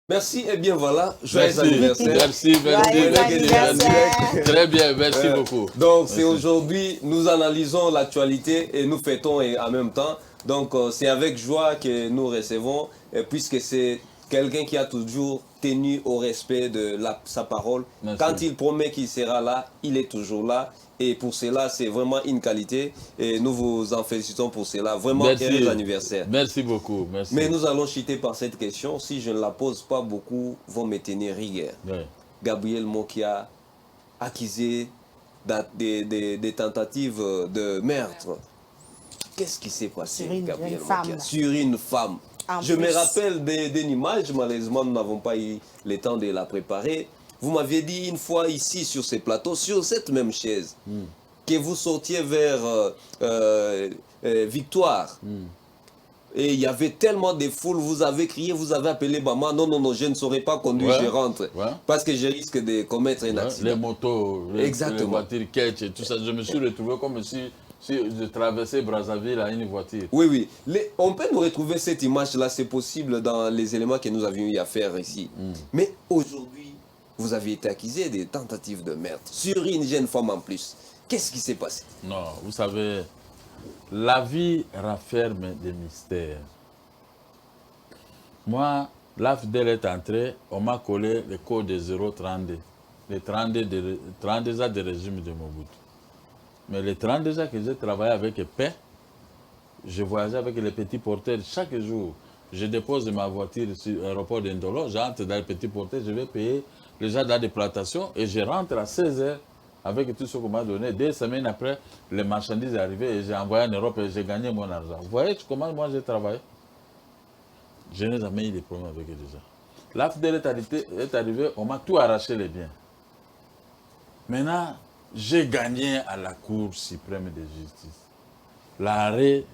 Merci, et bien voilà, joyeux anniversaire. Merci. Très bien, merci beaucoup. Donc c'est aujourd'hui, nous analysons l'actualité et nous fêtons en même temps. Donc c'est avec joie que nous recevons, puisque c'est quelqu'un qui a toujours tenu au respect de sa parole. Merci. Quand il promet qu'il sera là, il est toujours là. Et pour cela, c'est vraiment une qualité. Et nous vous en félicitons pour cela. Vraiment, heureux anniversaire. Merci beaucoup. Merci. Mais nous allons chuter par cette question. Si je ne la pose pas, beaucoup vont me tenir rigueur. Oui. Gabriel Mokia, accusé des tentatives de meurtre. Qu'est-ce qui s'est passé, Gabriel Mokia? Sur une femme. Je me rappelle d'une image. Malheureusement, nous n'avons pas eu le temps de la préparer. Vous m'aviez dit une fois ici sur ces plateaux, sur cette même chaise, que vous sortiez vers Victoire. Et il y avait tellement de foules, vous avez crié, vous avez appelé maman, non, je ne saurais pas conduire, je rentre. Parce que je risque de commettre un accident. Les motos, les voitures catch et tout ça. Je me suis retrouvé comme si je traversais Brazzaville à une voiture. Oui. On peut nous retrouver cette image-là, c'est possible dans les éléments que nous avions eu à faire ici. Mais aujourd'hui, vous avez été accusé de tentatives de meurtre sur une jeune femme en plus. Qu'est-ce qui s'est passé? Non, vous savez, la vie renferme des mystères. Moi, l'AFDEL est entré, on m'a collé le code de 032. Les 32 ans de régime de Mobutu. Mais les 32 ans que j'ai travaillé avec paix, je voyageais avec les petits porteurs chaque jour. Je dépose ma voiture sur l'aéroport d'Indolo, j'entre dans le petit porteur, je vais payer les gens dans des plantations et je rentre à 16h avec tout ce qu'on m'a donné. 2 semaines après, les marchandises sont arrivées et j'ai envoyé en Europe et j'ai gagné mon argent. Vous voyez comment moi j'ai travaillé? Je n'ai jamais eu de problème avec eux déjà. L'AFDEL est arrivé, on m'a tout arraché les biens. Maintenant, j'ai gagné à la Cour suprême de justice. L'arrêt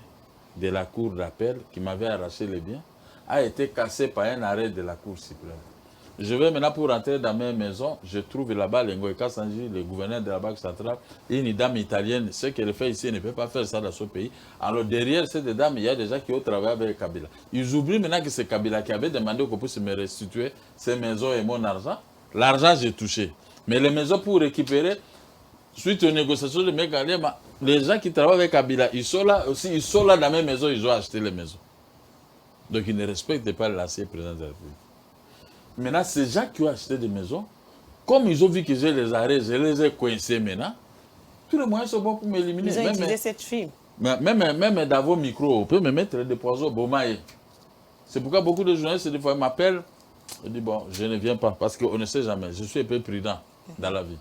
de la Cour d'appel qui m'avait arraché les biens a été cassé par un arrêt de la Cour suprême. Je vais maintenant pour rentrer dans ma maison, je trouve là-bas Ngoïka Sanji, le gouverneur de la Banque centrale, une dame italienne. Ce qu'elle fait ici, elle ne peut pas faire ça dans ce pays. Alors derrière cette dame, il y a des gens qui ont travaillé avec Kabila. Ils oublient maintenant que c'est Kabila qui avait demandé qu'on puisse me restituer ces maisons et mon argent. L'argent, j'ai touché. Mais les maisons pour récupérer, suite aux négociations de Megalema, les gens qui travaillent avec Kabila, ils sont là aussi, ils sont là dans mes maisons, ils ont acheté les maisons. Donc ils ne respectent pas l'ancien président de la République. Maintenant, ces gens qui ont acheté des maisons, comme ils ont vu que j'ai les arrêts, je les ai coincés maintenant, tous les moyens sont bons pour m'éliminer. Ils ont utilisé cette fille. Même dans vos micros, on peut me mettre des poisons Bomaye. C'est pourquoi beaucoup de journalistes, des fois, m'appellent. Je dis, bon, je ne viens pas, parce qu'on ne sait jamais. Je suis un peu prudent dans la vie.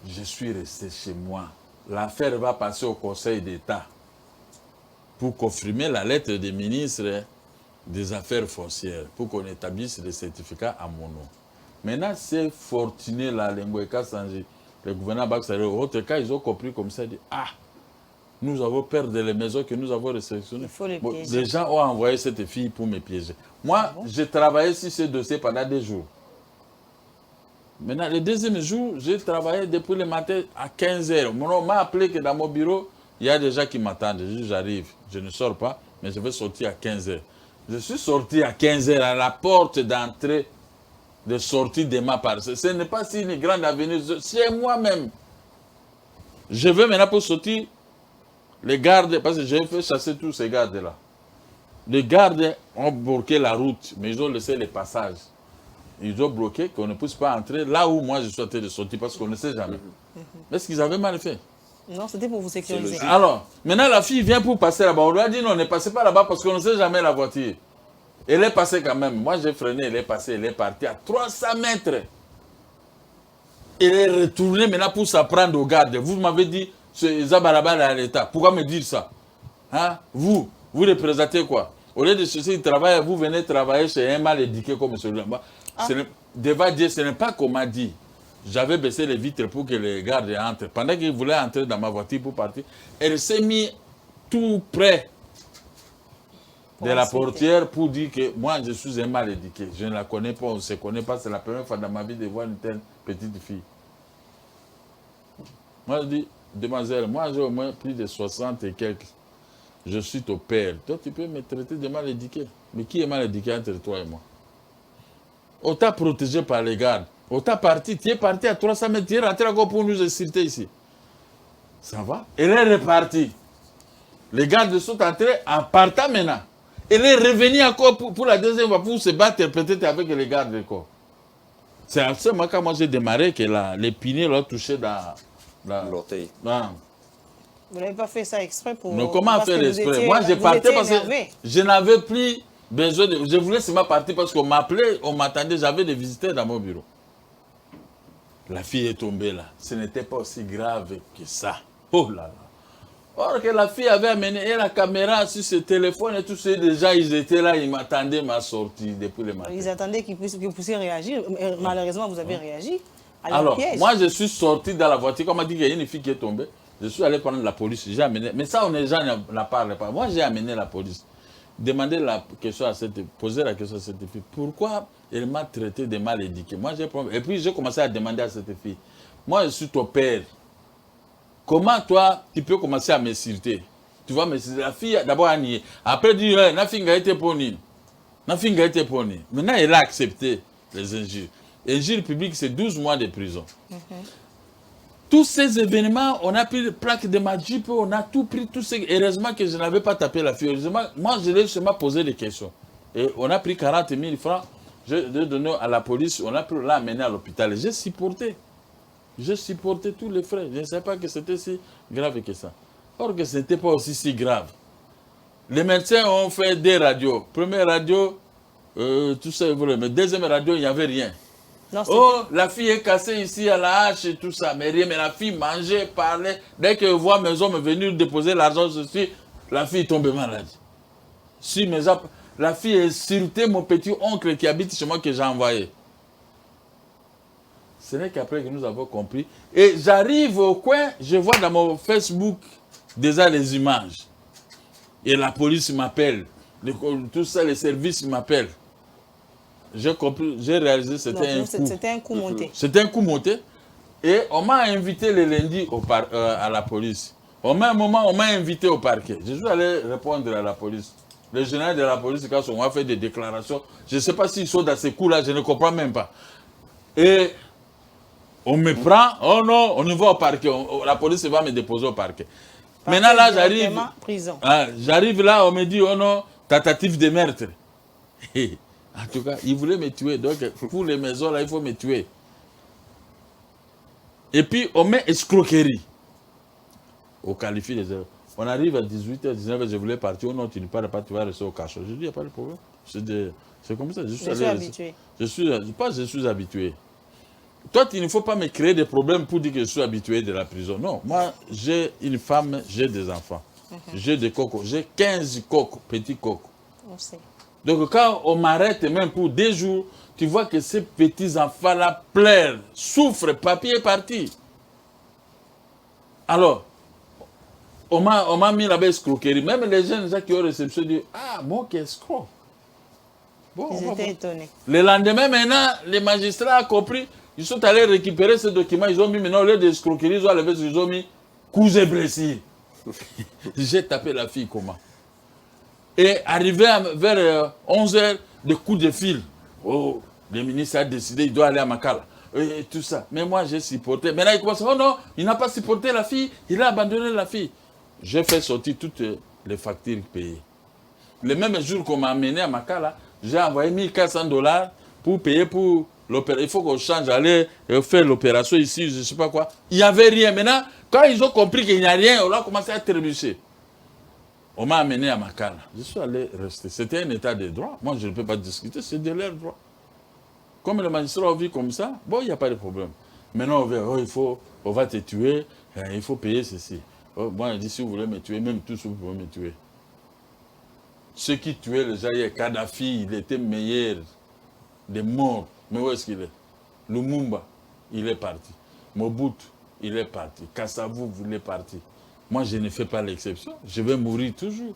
Je suis resté chez moi. L'affaire va passer au Conseil d'État pour confirmer la lettre des ministres des Affaires foncières, pour qu'on établisse les certificats à mon nom. Maintenant, ces fortunés-là, les Ngoïka Sanji, le gouverneur Baxare, au autre cas, ils ont compris comme ça, ils disent, ah, nous avons perdu les maisons que nous avons réceptionnées. Les gens ont envoyé cette fille pour me piéger. Moi, j'ai travaillé sur ce dossier pendant 2 jours. Maintenant, le deuxième jour, j'ai travaillé depuis le matin à 15h. On m'a appelé que dans mon bureau, il y a des gens qui m'attendent. J'arrive, je ne sors pas, mais je vais sortir à 15h. Je suis sorti à 15h à la porte d'entrée de sortie de ma parcelle. Ce n'est pas si une grande avenue, c'est moi-même. Je veux maintenant pour sortir, les gardes, parce que j'ai fait chasser tous ces gardes-là. Les gardes ont bloqué la route, mais ils ont laissé les passages. Ils ont bloqué qu'on ne puisse pas entrer là où moi je suis en train de sortir, parce qu'on ne sait jamais. Est-ce qu'ils avaient mal fait? Non, c'était pour vous sécuriser. Alors, maintenant la fille vient pour passer là-bas. On lui a dit non, ne passez pas là-bas parce qu'on ne sait jamais la voiture. Elle est passée quand même. Moi j'ai freiné, elle est passée, elle est partie à 300 mètres. Elle est retournée maintenant pour s'apprendre aux gardes. Vous m'avez dit, c'est Zabaraba à l'État. Pourquoi me dire ça? Hein? Vous représentez quoi? Au lieu de ceci, vous venez travailler chez un mal éduqué comme celui-là. Devant Dieu, ce n'est pas qu'on m'a dit. J'avais baissé les vitres pour que les gardes entrent. Pendant qu'ils voulaient entrer dans ma voiture pour partir, elle s'est mise tout près de la portière pour dire que moi, je suis un mal éduqué. Je ne la connais pas, on ne se connaît pas. C'est la première fois dans ma vie de voir une telle petite fille. Moi, je dis, demoiselle, moi, j'ai au moins plus de 60 et quelques. Je suis ton père. Toi, tu peux me traiter de mal éduqué. Mais qui est mal éduqué entre toi et moi? On t'a protégé par les gardes. On t'a parti, tu es parti à 300 mètres, tu es rentré encore pour nous insulter ici. Ça va? Elle est repartie. Les gardes sont entrés en partant maintenant. Elle est revenue encore pour la deuxième fois pour se battre peut-être avec les gardes de corps. C'est à ce moment quand moi j'ai démarré que les pinés l'ont touché dans l'orteil. Vous n'avez pas fait ça exprès pour... Non, comment faire exprès? Moi j'ai parti parce que je n'avais plus besoin de... Je voulais seulement partir parce qu'on m'appelait, on m'attendait, j'avais des visiteurs dans mon bureau. La fille est tombée là. Ce n'était pas aussi grave que ça. Oh là là. Or que la fille avait amené la caméra sur ce téléphone et tous ces déjà ils étaient là, ils m'attendaient ma sortie depuis le matin. Ils attendaient que vous puissiez réagir. Malheureusement, vous avez réagi. Alors, moi je suis sorti dans la voiture, comme on m'a dit qu'il y a une fille qui est tombée. Je suis allé prendre la police, j'ai amené. Mais ça, les gens n'en parlent pas. Moi j'ai amené la police. Poser la question à cette fille. Pourquoi elle m'a traité de mal éduqué? Moi, et puis j'ai commencé à demander à cette fille. Moi, je suis ton père. Comment toi, tu peux commencer à m'insulter? Tu vois, mais la fille d'abord a nié. Après, elle dit, la fille a été poni. Maintenant, elle a accepté les injures. Injures publiques, c'est 12 mois de prison. Tous ces événements, on a pris les plaques de ma Jeep, on a tout pris, heureusement que je n'avais pas tapé la fille. Heureusement, moi, je l'ai seulement posé des questions. Et on a pris 40 000 francs, je l'ai donné à la police, on a pu l'amener à l'hôpital. J'ai supporté tous les frais. Je ne savais pas que c'était si grave que ça. Or que ce n'était pas aussi si grave. Les médecins ont fait des radios. Première radio, tout ça, mais deuxième radio, il n'y avait rien. Non, oh, la fille est cassée ici à la hache et tout ça, mais rien. Mais la fille mangeait, parlait. Dès que je vois mes hommes venir déposer l'argent, la fille tombe malade. Si la fille est sûreté, mon petit oncle qui habite chez moi que j'ai envoyé. Ce n'est qu'après que nous avons compris. Et j'arrive au coin, je vois dans mon Facebook déjà les images. Et la police m'appelle. Tout ça, les services m'appellent. J'ai compris, j'ai réalisé que c'était un coup monté. C'était un coup monté. Et on m'a invité le lundi à la police. Au même moment, on m'a invité au parquet. Je suis allé répondre à la police. Le général de la police, quand on a fait des déclarations, je ne sais pas s'ils sont dans ces coups-là, je ne comprends même pas. Et on me prend, oh non, on y va au parquet, la police va me déposer au parquet. Maintenant là, j'arrive. J'arrive là, on me dit, oh non, tentative de meurtre. En tout cas, ils voulaient me tuer. Donc, pour les maisons, là, il faut me tuer. Et puis, on met escroquerie. Au qualifié des heures. On arrive à 18h, 19h, je voulais partir. Oh non, tu ne pars pas, tu vas rester au cachot. Je dis, il n'y a pas de problème. C'est comme ça. Je suis habitué. Je suis habitué. Toi, il ne faut pas me créer des problèmes pour dire que je suis habitué de la prison. Non, moi, j'ai une femme, j'ai des enfants. J'ai des cocos. J'ai 15 cocos, petits cocos. On sait. Donc, quand on m'arrête même pour 2 jours, tu vois que ces petits enfants-là pleurent, souffrent, papier est parti. Alors, on m'a mis là-bas escroquerie. Même les jeunes qui ont réception disent, ah, moi qui escroc. Bon, ils étaient étonnés. Le lendemain, maintenant, les magistrats ont compris. Ils sont allés récupérer ce document. Ils ont mis maintenant, au lieu d'escroquerie, ils ont mis coups et blessures. J'ai tapé la fille comment? Et arrivé vers 11h, des coups de fil. Oh, le ministre a décidé, il doit aller à Makala. Et tout ça. Mais moi, j'ai supporté. Maintenant, il commence, oh non, il n'a pas supporté la fille, il a abandonné la fille. J'ai fait sortir toutes les factures payées. Le même jour qu'on m'a amené à Makala, j'ai envoyé $1 400 pour payer pour l'opération. Il faut qu'on change, aller faire l'opération ici, je ne sais pas quoi. Il n'y avait rien. Maintenant, quand ils ont compris qu'il n'y a rien, on a commencé à trébucher. On m'a amené à Makala. Je suis allé rester. C'était un état de droit. Moi, je ne peux pas discuter, c'est de leur droit. Comme le magistrat a vu comme ça, bon, il n'y a pas de problème. Maintenant, on va, on va te tuer, il faut payer ceci. Oh, moi, je dis, si vous voulez me tuer, même tous vous pouvez me tuer. Ceux qui tuaient les gens, Kadhafi, il était meilleur des morts. Mais où est-ce qu'il est? Lumumba, il est parti. Mobutu, il est parti. Kasavubu, il est parti. Moi, je ne fais pas l'exception. Je vais mourir toujours.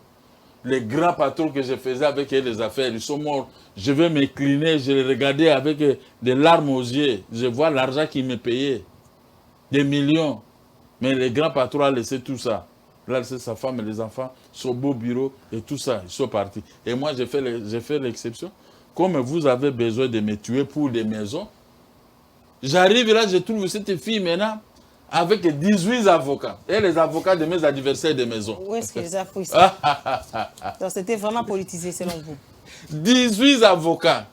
Les grands patrons que je faisais avec les affaires, ils sont morts. Je vais m'incliner, je les regardais avec des larmes aux yeux. Je vois l'argent qu'ils me payaient. Des millions. Mais les grands patrons ont laissé tout ça. Là, c'est sa femme et les enfants, son beau bureau et tout ça. Ils sont partis. Et moi, j'ai fait l'exception. Comme vous avez besoin de me tuer pour des maisons, j'arrive là, je trouve cette fille maintenant avec 18 avocats. Et les avocats de mes adversaires de maison. Où est-ce que les a pris ça? Donc c'était vraiment politisé selon vous. 18 avocats.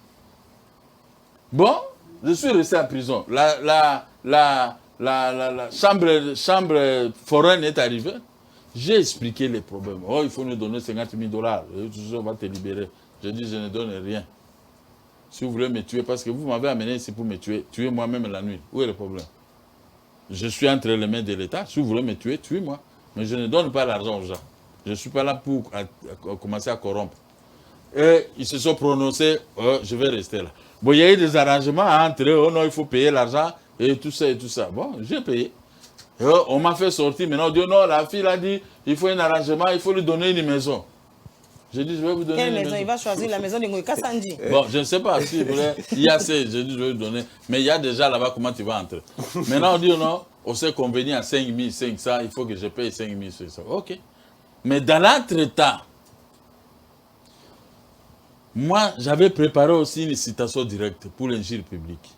Bon, je suis resté en prison. La chambre foraine est arrivée. J'ai expliqué les problèmes. Oh, il faut nous donner $50 000. On va te libérer. Je dis, je ne donne rien. Si vous voulez me tuer, parce que vous m'avez amené ici pour me tuer, tuez moi-même la nuit. Où est le problème? Je suis entre les mains de l'État. Si vous voulez me tuer, tuez-moi. Mais je ne donne pas l'argent aux gens. Je ne suis pas là pour commencer à corrompre. Et ils se sont prononcés, je vais rester là. Bon, il y a eu des arrangements entre eux. Oh non, il faut payer l'argent et tout ça et tout ça. Bon, j'ai payé. Et on m'a fait sortir. Maintenant, on dit, non, la fille a dit, il faut un arrangement, il faut lui donner une maison. J'ai dit, je vais vous donner une maison. Il va choisir la maison de Ngoïka Sandi. Bon, je ne sais pas si vous voulez. Il y a assez, j'ai dit, je vais vous donner. Mais il y a déjà là-bas, comment tu vas entrer. Maintenant, on dit, non, on s'est convenu à 5 500, il faut que je paye 5 500. OK. Mais dans l'entretemps, moi, j'avais préparé aussi une citation directe pour l'injure publique.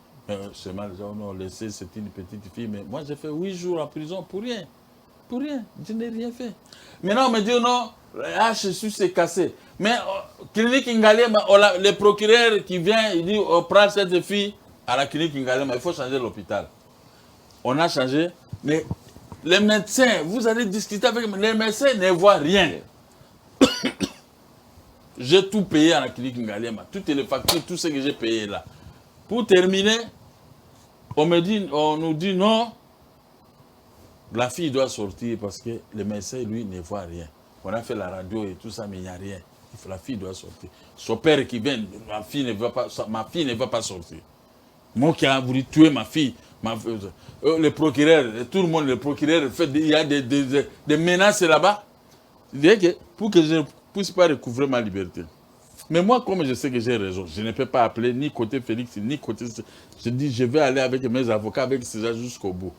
C'est mal, on a laissé, c'est une petite fille, mais moi, j'ai fait 8 jours en prison pour rien. Pour rien, je n'ai rien fait. Maintenant, on me dit, non, je suis cassé. Mais clinique Ngalema, le procureur qui vient, il dit, on prend cette fille à la clinique Ngalema, il faut changer l'hôpital. On a changé, mais les médecins, vous allez discuter avec les médecins, ne voient rien. J'ai tout payé à la clinique Ngalema, toutes les factures, tout ce que j'ai payé là. Pour terminer, on nous dit non, la fille doit sortir parce que le médecin, lui, ne voit rien. On a fait la radio et tout ça, mais il n'y a rien. La fille doit sortir. Son père qui vient, ma fille ne va pas sortir. Moi qui a voulu tuer ma fille, le procureur, tout le monde, le procureur, il y a des menaces là-bas. Pour que je ne puisse pas recouvrer ma liberté. Mais moi, comme je sais que j'ai raison, je ne peux pas appeler ni côté Félix, ni côté... Je dis, je vais aller avec mes avocats, avec César jusqu'au bout.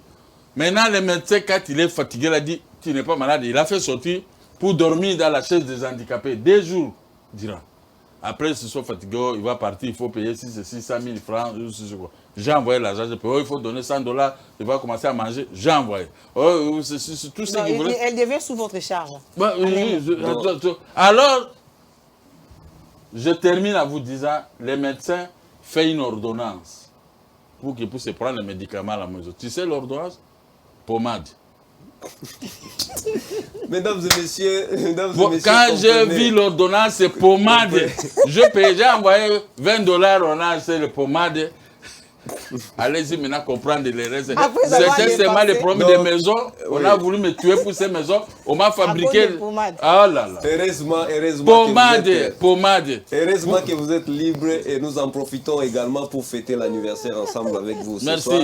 Maintenant, le médecin, quand il est fatigué, il a dit, tu n'es pas malade. Il a fait sortir pour dormir dans la chaise des handicapés. 2 jours, dira. Après, il se soit fatigué, il va partir, il faut payer 600 000 francs. J'ai envoyé l'argent, il faut donner $100, il va commencer à manger. J'ai envoyé. C'est tout ce qu'il voulait. Elle devient sous votre charge. Alors, je termine en vous disant, les médecins font une ordonnance pour qu'ils puissent prendre les médicaments à la maison. Tu sais l'ordonnance? Pommade. Mesdames et messieurs, quand j'ai vu l'ordonnance, c'est pommade. J'ai envoyé $20, on a acheté le pommade. Allez-y maintenant comprendre les raisons. C'était seulement les problèmes des maisons. On a voulu me tuer pour ces maisons. On m'a fabriqué. Ah là là. Heureusement pommade. Heureusement que vous êtes libre et nous en profitons également pour fêter l'anniversaire ensemble avec vous. Merci. Ce soir.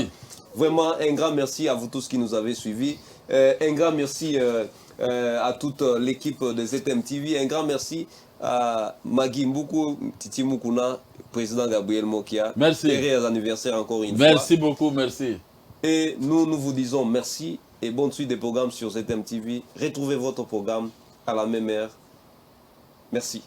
Vraiment, un grand merci à vous tous qui nous avez suivis. Un grand merci à toute l'équipe de ZMTV. Un grand merci à Magui Mboukou, Titi Moukouna, président Gabriel Mokia. Merci. Heureux anniversaire encore une fois. Merci beaucoup, merci. Et nous vous disons merci et bonne suite des programmes sur ZMTV. Retrouvez votre programme à la même heure. Merci.